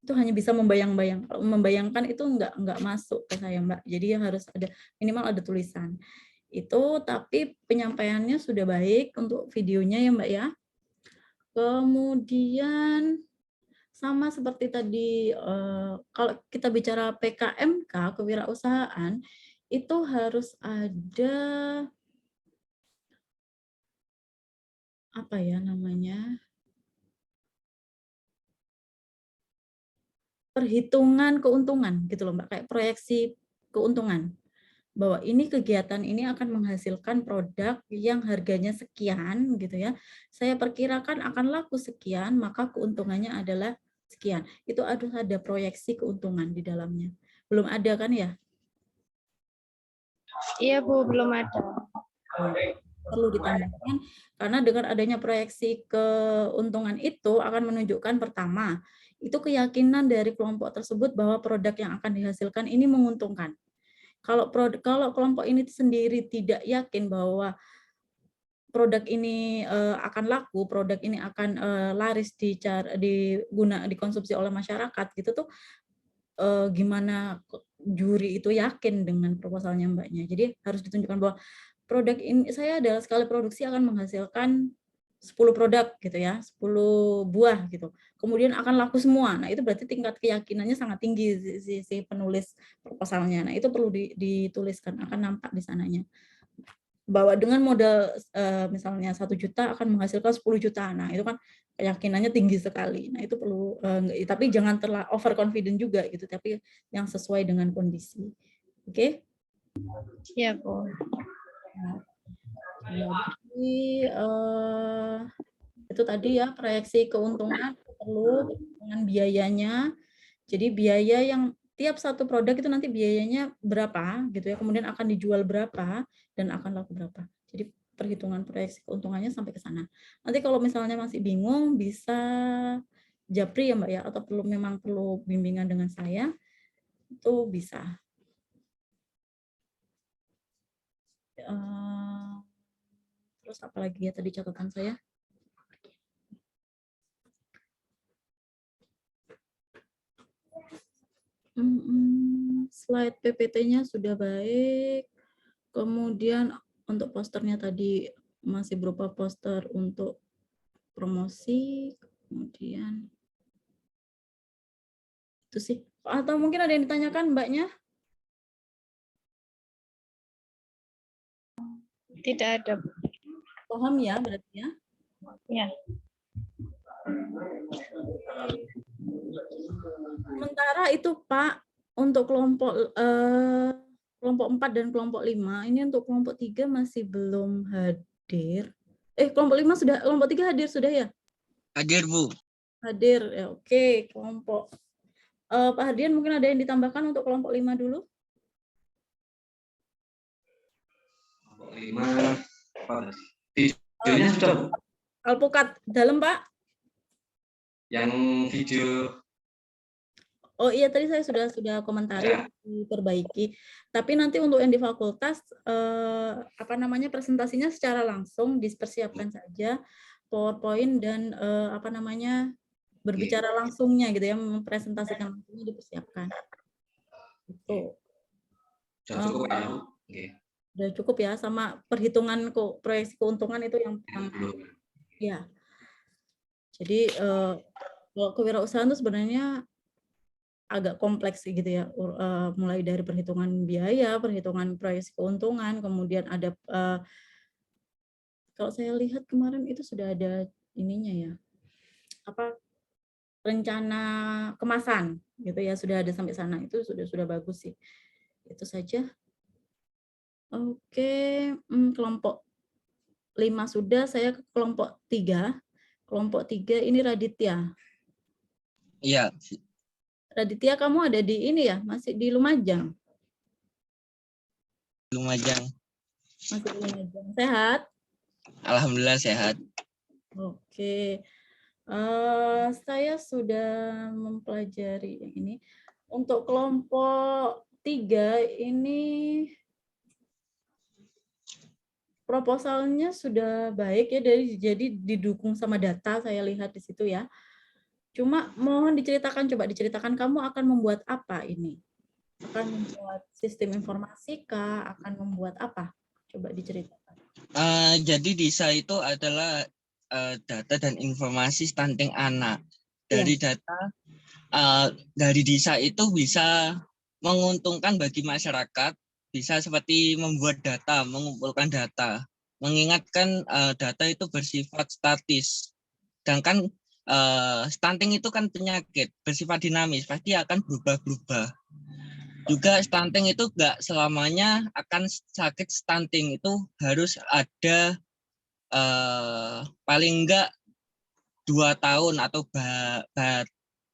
itu hanya bisa membayangkan itu nggak masuk ke saya, Mbak. Jadi harus ada minimal ada tulisan. Itu tapi penyampaiannya sudah baik untuk videonya ya, Mbak ya. Kemudian sama seperti tadi kalau kita bicara PKMK, kewirausahaan, itu harus ada perhitungan keuntungan gitu loh, Mbak, kayak proyeksi keuntungan. Bahwa ini kegiatan ini akan menghasilkan produk yang harganya sekian gitu ya. Saya perkirakan akan laku sekian, maka keuntungannya adalah sekian. Itu harus ada proyeksi keuntungan di dalamnya. Belum ada kan ya? Iya, Bu, belum ada. Perlu ditambahkan karena dengan adanya proyeksi keuntungan itu akan menunjukkan pertama, itu keyakinan dari kelompok tersebut bahwa produk yang akan dihasilkan ini menguntungkan. Kalau kelompok ini sendiri tidak yakin bahwa produk ini akan laku, produk ini akan laris dikonsumsi oleh masyarakat gitu tuh, gimana juri itu yakin dengan proposalnya Mbaknya. Jadi harus ditunjukkan bahwa produk ini saya dalam skala produksi akan menghasilkan 10 produk gitu ya, 10 buah gitu. Kemudian akan laku semua. Nah, itu berarti tingkat keyakinannya sangat tinggi si penulis proposalnya. Nah, itu perlu dituliskan, akan nampak di sananya. Bahwa dengan modal misalnya 1 juta akan menghasilkan 10 juta. Nah, itu kan keyakinannya tinggi sekali. Nah, itu perlu tapi jangan terlalu overconfident juga gitu, tapi yang sesuai dengan kondisi. Oke? Iya, Bu. Jadi itu tadi ya proyeksi keuntungan perlu dengan biayanya. Jadi biaya yang tiap satu produk itu nanti biayanya berapa gitu ya, kemudian akan dijual berapa dan akan laku berapa. Jadi perhitungan proyeksi keuntungannya sampai ke sana. Nanti kalau misalnya masih bingung bisa japri ya Mbak ya, atau memang perlu bimbingan dengan saya, itu bisa. Terus apa lagi ya tadi catatan saya? Slide PPT-nya sudah baik. Kemudian untuk posternya tadi masih berupa poster untuk promosi. Kemudian itu sih. Atau mungkin ada yang ditanyakan Mbaknya? Tidak ada. Paham ya berarti ya? Ya. Sementara itu Pak, untuk kelompok 4 dan kelompok 5, ini untuk kelompok 3 masih belum hadir. Kelompok 5 sudah, kelompok 3 hadir sudah ya? Hadir, Bu. Hadir, ya oke. Kelompok. Pak Hardian mungkin ada yang ditambahkan untuk kelompok 5 dulu? Kelompok 5, videonya sudah, Bu? Alpukat dalam Pak? Yang video. Oh iya, tadi saya sudah komentari diperbaiki. Tapi nanti untuk yang di fakultas presentasinya secara langsung dipersiapkan saja PowerPoint dan berbicara langsungnya gitu ya, mempresentasikan langsungnya dipersiapkan. Itu. Sudah cukup ya, Bu? Oke. Sudah cukup ya, sama perhitungan proyeksi keuntungan itu yang ya. Jadi kewirausahaan itu sebenarnya agak kompleks gitu ya, mulai dari perhitungan biaya, perhitungan proyeksi keuntungan, kemudian ada kalau saya lihat kemarin itu sudah ada ininya ya, rencana kemasan gitu ya, sudah ada sampai sana, itu sudah bagus sih. Itu saja. Oke, kelompok 5 sudah, saya ke kelompok 3. Kelompok 3 ini Raditya. Iya. Raditya, kamu ada di ini ya, masih di Lumajang? Lumajang. Masih di Lumajang. Sehat? Alhamdulillah sehat. Oke. Saya sudah mempelajari yang ini. Untuk kelompok 3 ini proposalnya sudah baik ya, jadi didukung sama data, saya lihat di situ ya. Cuma mohon coba diceritakan kamu akan membuat apa ini? Akan membuat sistem informasi kah? Akan membuat apa? Coba diceritakan. Jadi DISA itu adalah data dan informasi stunting anak. Dari data dari DISA itu bisa menguntungkan bagi masyarakat, bisa seperti membuat data, mengumpulkan data. Mengingatkan data itu bersifat statis. Sedangkan stunting itu kan penyakit, bersifat dinamis, pasti akan berubah-ubah. Juga stunting itu enggak selamanya akan sakit stunting, itu harus ada paling enggak 2 tahun atau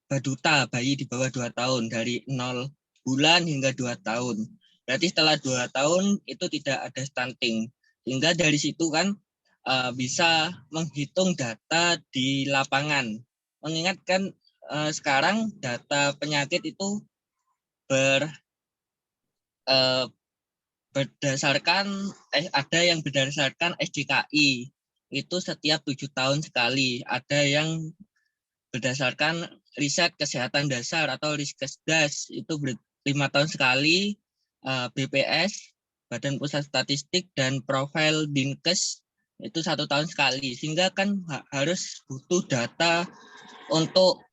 baduta, bayi di bawah 2 tahun, dari 0 bulan hingga 2 tahun. Berarti setelah 2 tahun itu tidak ada stunting. Sehingga dari situ kan bisa menghitung data di lapangan. Mengingatkan sekarang data penyakit itu berdasarkan ada yang berdasarkan SDKI, itu setiap 7 tahun sekali. Ada yang berdasarkan riset kesehatan dasar atau Riskesdas, itu 5 tahun sekali. BPS, Badan Pusat Statistik, dan profil Dinkes itu 1 tahun sekali. Sehingga kan harus butuh data untuk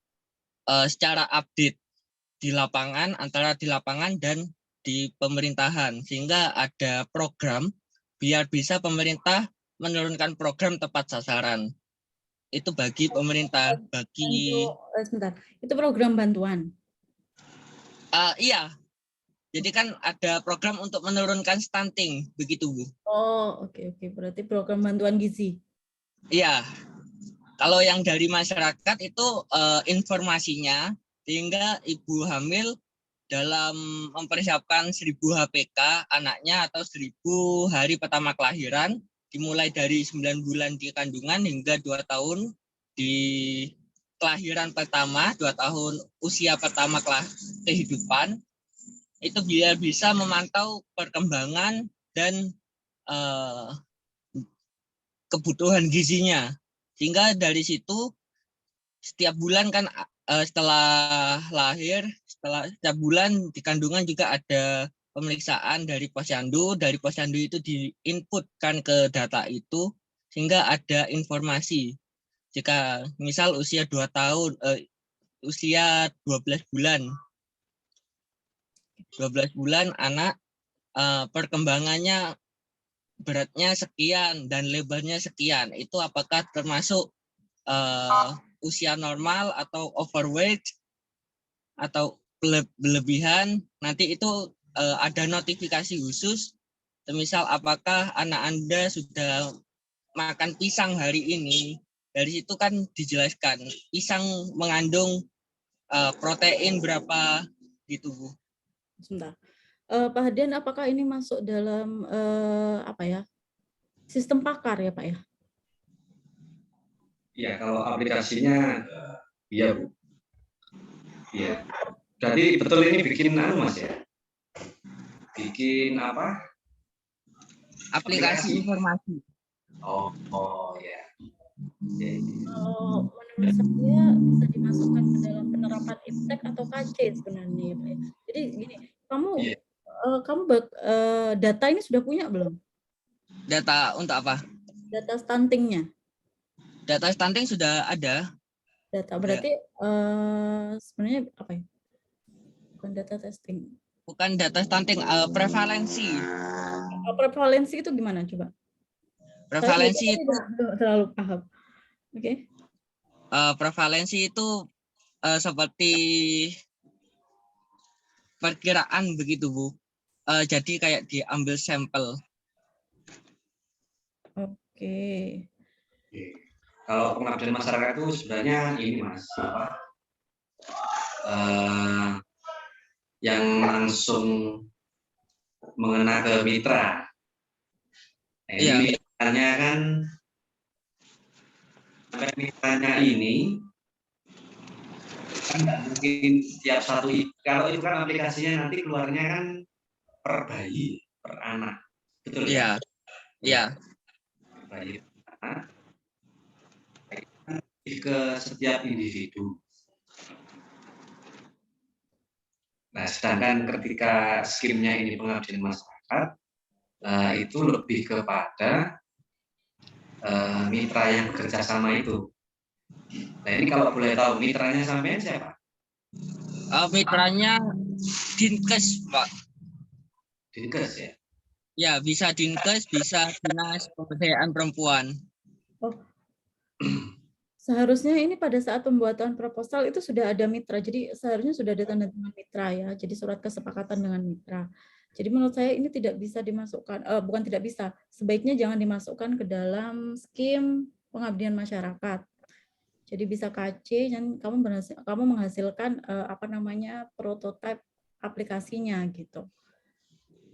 secara update di lapangan, antara di lapangan dan di pemerintahan, sehingga ada program biar bisa pemerintah menurunkan program tepat sasaran. Itu bagi pemerintah, bagi sebentar. Itu program bantuan. Iya. Jadi kan ada program untuk menurunkan stunting, begitu Bu. Oh, oke. Berarti program bantuan gizi. Iya. Kalau yang dari masyarakat itu informasinya, sehingga ibu hamil dalam mempersiapkan 1000 HPK anaknya atau 1000 hari pertama kelahiran, dimulai dari 9 bulan di kandungan hingga 2 tahun di kelahiran pertama, 2 tahun usia pertama kehidupan, itu biar bisa memantau perkembangan dan kebutuhan gizinya. Sehingga dari situ setiap bulan kan setelah lahir, setiap bulan di kandungan juga ada pemeriksaan dari posyandu. Dari posyandu itu diinputkan ke data itu sehingga ada informasi. Jika misal usia 2 tahun, usia 12 bulan. 12 bulan anak perkembangannya beratnya sekian dan lebarnya sekian. Itu apakah termasuk usia normal atau overweight atau berlebihan? Nanti itu ada notifikasi khusus. Misal apakah anak Anda sudah makan pisang hari ini? Dari situ kan dijelaskan pisang mengandung protein berapa di tubuh. Sebentar. Pak Hadian, apakah ini masuk dalam sistem pakar ya Pak ya? Ya, kalau aplikasinya, iya Bu. Iya. Jadi betul ini bikin Mas ya? Bikin apa? Aplikasi informasi. Oh ya. Kalau menurut saya bisa dimasukkan ke dalam penerapan iptek atau KC sebenarnya ya Pak ya. Jadi gini, kamu data ini sudah punya belum? Data untuk apa? Data stuntingnya. Data stunting sudah ada. Data berarti sebenarnya apa ya? Bukan data testing. Bukan data stunting, prevalensi. Prevalensi itu gimana coba? Prevalensi itu belum terlalu paham. Oke. Prevalensi itu seperti perkiraan begitu Bu. Jadi kayak diambil sampel. Oke. Kalau pengabdian masyarakat itu sebenarnya ini Mas, yang langsung mengena ke mitra. Nah, ini mitranya kan, mitranya ini kan nggak mungkin setiap satu. Kalau itu kan aplikasinya nanti keluarnya kan per bayi, per anak, betul ya? Iya. Bayi per anak ke setiap individu. Nah, sedangkan ketika skimnya ini pengabdian masyarakat, itu lebih kepada mitra yang bekerja sama itu. Nah, ini kalau boleh tahu mitranya sampean siapa? Mitranya Dinkes, Pak. Dinkes ya? Ya, bisa Dinkes, bisa Dinas Pemberdayaan Perempuan. Oh. Seharusnya ini pada saat pembuatan proposal itu sudah ada mitra. Jadi seharusnya sudah ada tanda tangan mitra ya. Jadi surat kesepakatan dengan mitra. Jadi menurut saya ini tidak bisa dimasukkan, bukan tidak bisa, sebaiknya jangan dimasukkan ke dalam skim pengabdian masyarakat. Jadi bisa KC dan kamu menghasilkan prototipe aplikasinya gitu.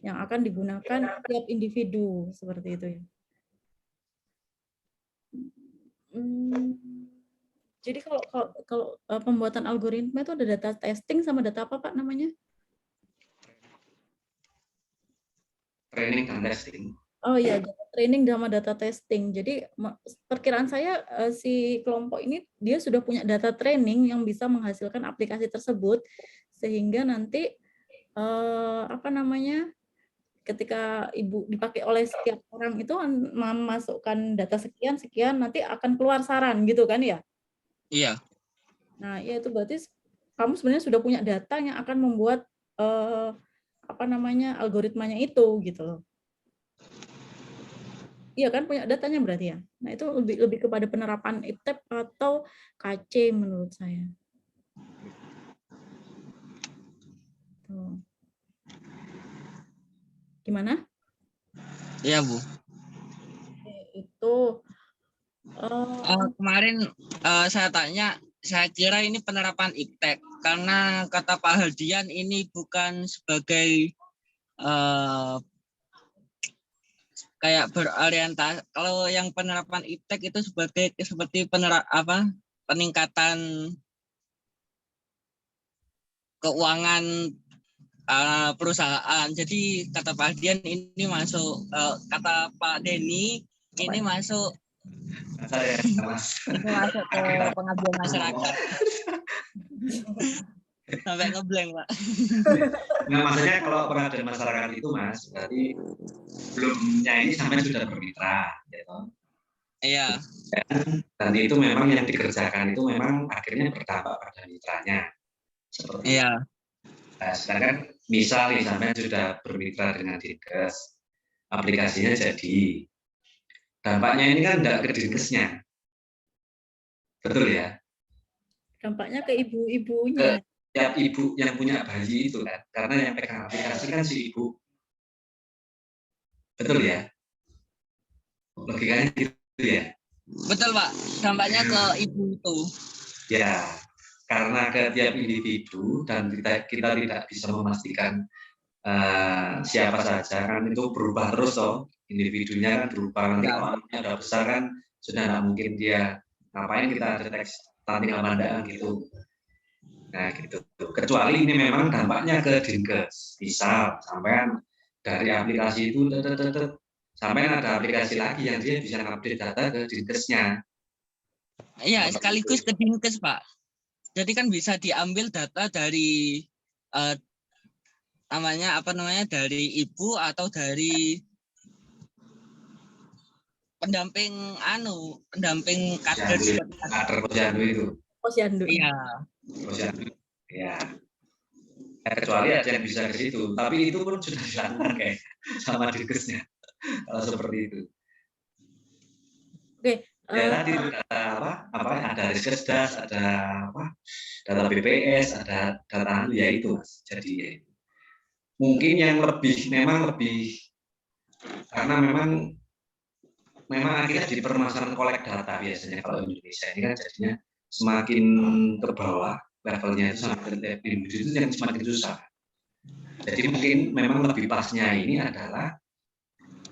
Yang akan digunakan tiap individu seperti itu ya. Jadi kalau pembuatan algoritma itu ada data testing sama data apa Pak namanya? Training dan testing. Oh iya, data training sama data testing. Jadi perkiraan saya si kelompok ini dia sudah punya data training yang bisa menghasilkan aplikasi tersebut sehingga nanti ketika ibu dipakai oleh setiap orang itu memasukkan data sekian nanti akan keluar saran gitu kan ya? Iya. Nah, ya itu berarti kamu sebenarnya sudah punya data yang akan membuat algoritmanya itu gitu loh. Iya kan punya datanya berarti ya. Nah, itu lebih kepada penerapan IPTEP atau KC menurut saya. Tuh. Gimana? Iya, Bu. Itu kemarin saya tanya, saya kira ini penerapan iptek karena kata Pak Hadian ini bukan sebagai kayak berorientasi. Kalau yang penerapan iptek itu seperti peningkatan keuangan perusahaan. Jadi kata Pak Dian ini masuk, kata Pak Denny ini masuk Saya Mas. ini masuk ke pengabdian masyarakat. Sampai ngeblank, Pak. Nah, maksudnya kalau pengabdian masyarakat itu Mas, berarti belumnya ini sampai sudah bermitra, gitu. Iya. Dan itu memang yang dikerjakan itu memang akhirnya berdampak pada mitranya. Seperti Iya. nah, sedangkan misal nih sampai sudah bermitra dengan Dinkes, aplikasinya jadi. Dampaknya ini kan tidak ke Dinkesnya. Betul ya? Dampaknya ke ibu-ibunya. Tiap ibu yang punya bayi itu kan, karena yang pegang aplikasi kan si ibu. Betul ya? Logikanya gitu ya? Betul, Pak. Dampaknya ke ibu itu. Ya, karena ke tiap individu dan kita tidak bisa memastikan siapa saja kan itu berubah terus toh, individunya kan berubah, nanti kalau anaknya udah besar kan sudah tidak mungkin dia ngapain kita deteksi tinggal mandaan gitu. Nah gitu, kecuali ini memang dampaknya ke Dinkes, misal sampean dari aplikasi itu sampean ada aplikasi lagi yang dia bisa ngupdate data ke Dinkesnya. Iya, sekaligus ke Dinkes, Pak. Jadi kan bisa diambil data dari dari ibu atau dari pendamping kader Posyandu itu. Posyandu. Iya. Posyandu. Ya. Kecuali ada yang bisa ke situ, tapi itu pun sudah dilakukan kayak sama Dinkesnya. Kalau seperti itu. Oke. Ya tadi ada Riskesdas, ada data BPS, ada data ya itu Mas. Jadi mungkin yang memang lebih karena memang akhirnya jadi permasalahan kolek data biasanya kalau Indonesia ini kan jadinya semakin ke bawah levelnya itu yang semakin susah. Jadi mungkin memang lebih pasnya ini adalah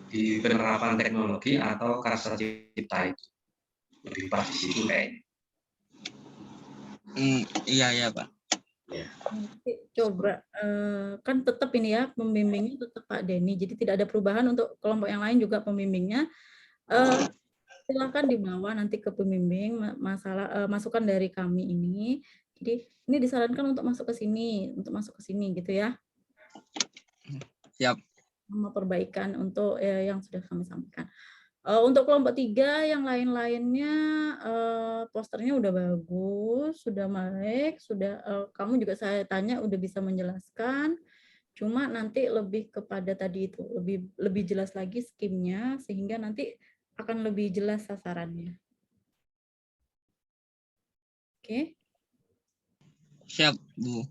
di penerapan teknologi atau karsa cipta itu lebih pas di situ kayaknya. Iya Pak. Nanti coba kan tetap ini ya pembimbingnya tetap Pak Denny, jadi tidak ada perubahan untuk kelompok yang lain juga pembimbingnya. Silakan dibawa nanti ke pembimbing masukan dari kami ini. Jadi ini disarankan untuk masuk ke sini gitu ya. Siap. Sama perbaikan untuk yang sudah kami sampaikan. Untuk kelompok 3 yang lain-lainnya posternya udah bagus, sudah baik, sudah kamu juga saya tanya udah bisa menjelaskan. Cuma nanti lebih kepada tadi itu lebih jelas lagi skimnya sehingga nanti akan lebih jelas sasarannya. Oke. Siap, Bu.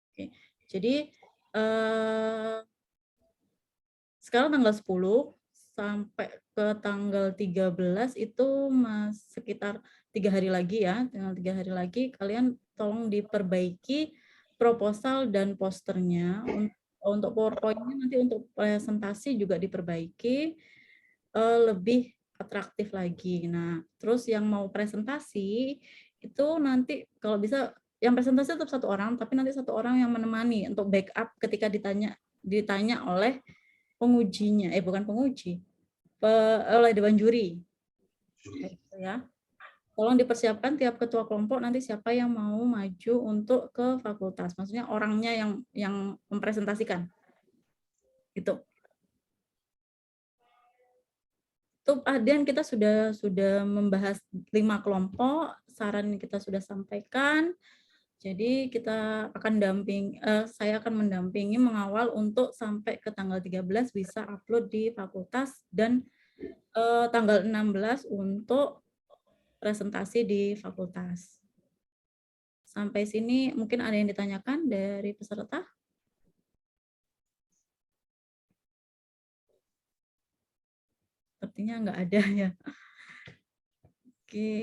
Oke. Jadi sekarang tanggal 10 sampai ke tanggal 13 itu sekitar 3 hari lagi ya, tinggal 3 hari lagi kalian tolong diperbaiki proposal dan posternya. Untuk PowerPoint-nya nanti untuk presentasi juga diperbaiki lebih atraktif lagi. Nah, terus yang mau presentasi itu nanti kalau bisa yang presentasi tetap 1 orang, tapi nanti 1 orang yang menemani untuk backup ketika ditanya oleh pengujinya, bukan penguji, oleh dewan juri. Ya. Tolong dipersiapkan tiap ketua kelompok nanti siapa yang mau maju untuk ke fakultas. Maksudnya orangnya yang mempresentasikan. Gitu. Itu Adian kita sudah membahas 5 kelompok, saran kita sudah sampaikan. Jadi kita akan saya akan mendampingi mengawal untuk sampai ke tanggal 13 bisa upload di fakultas dan tanggal 16 untuk presentasi di fakultas. Sampai sini mungkin ada yang ditanyakan dari peserta? Sepertinya nggak ada ya. Oke.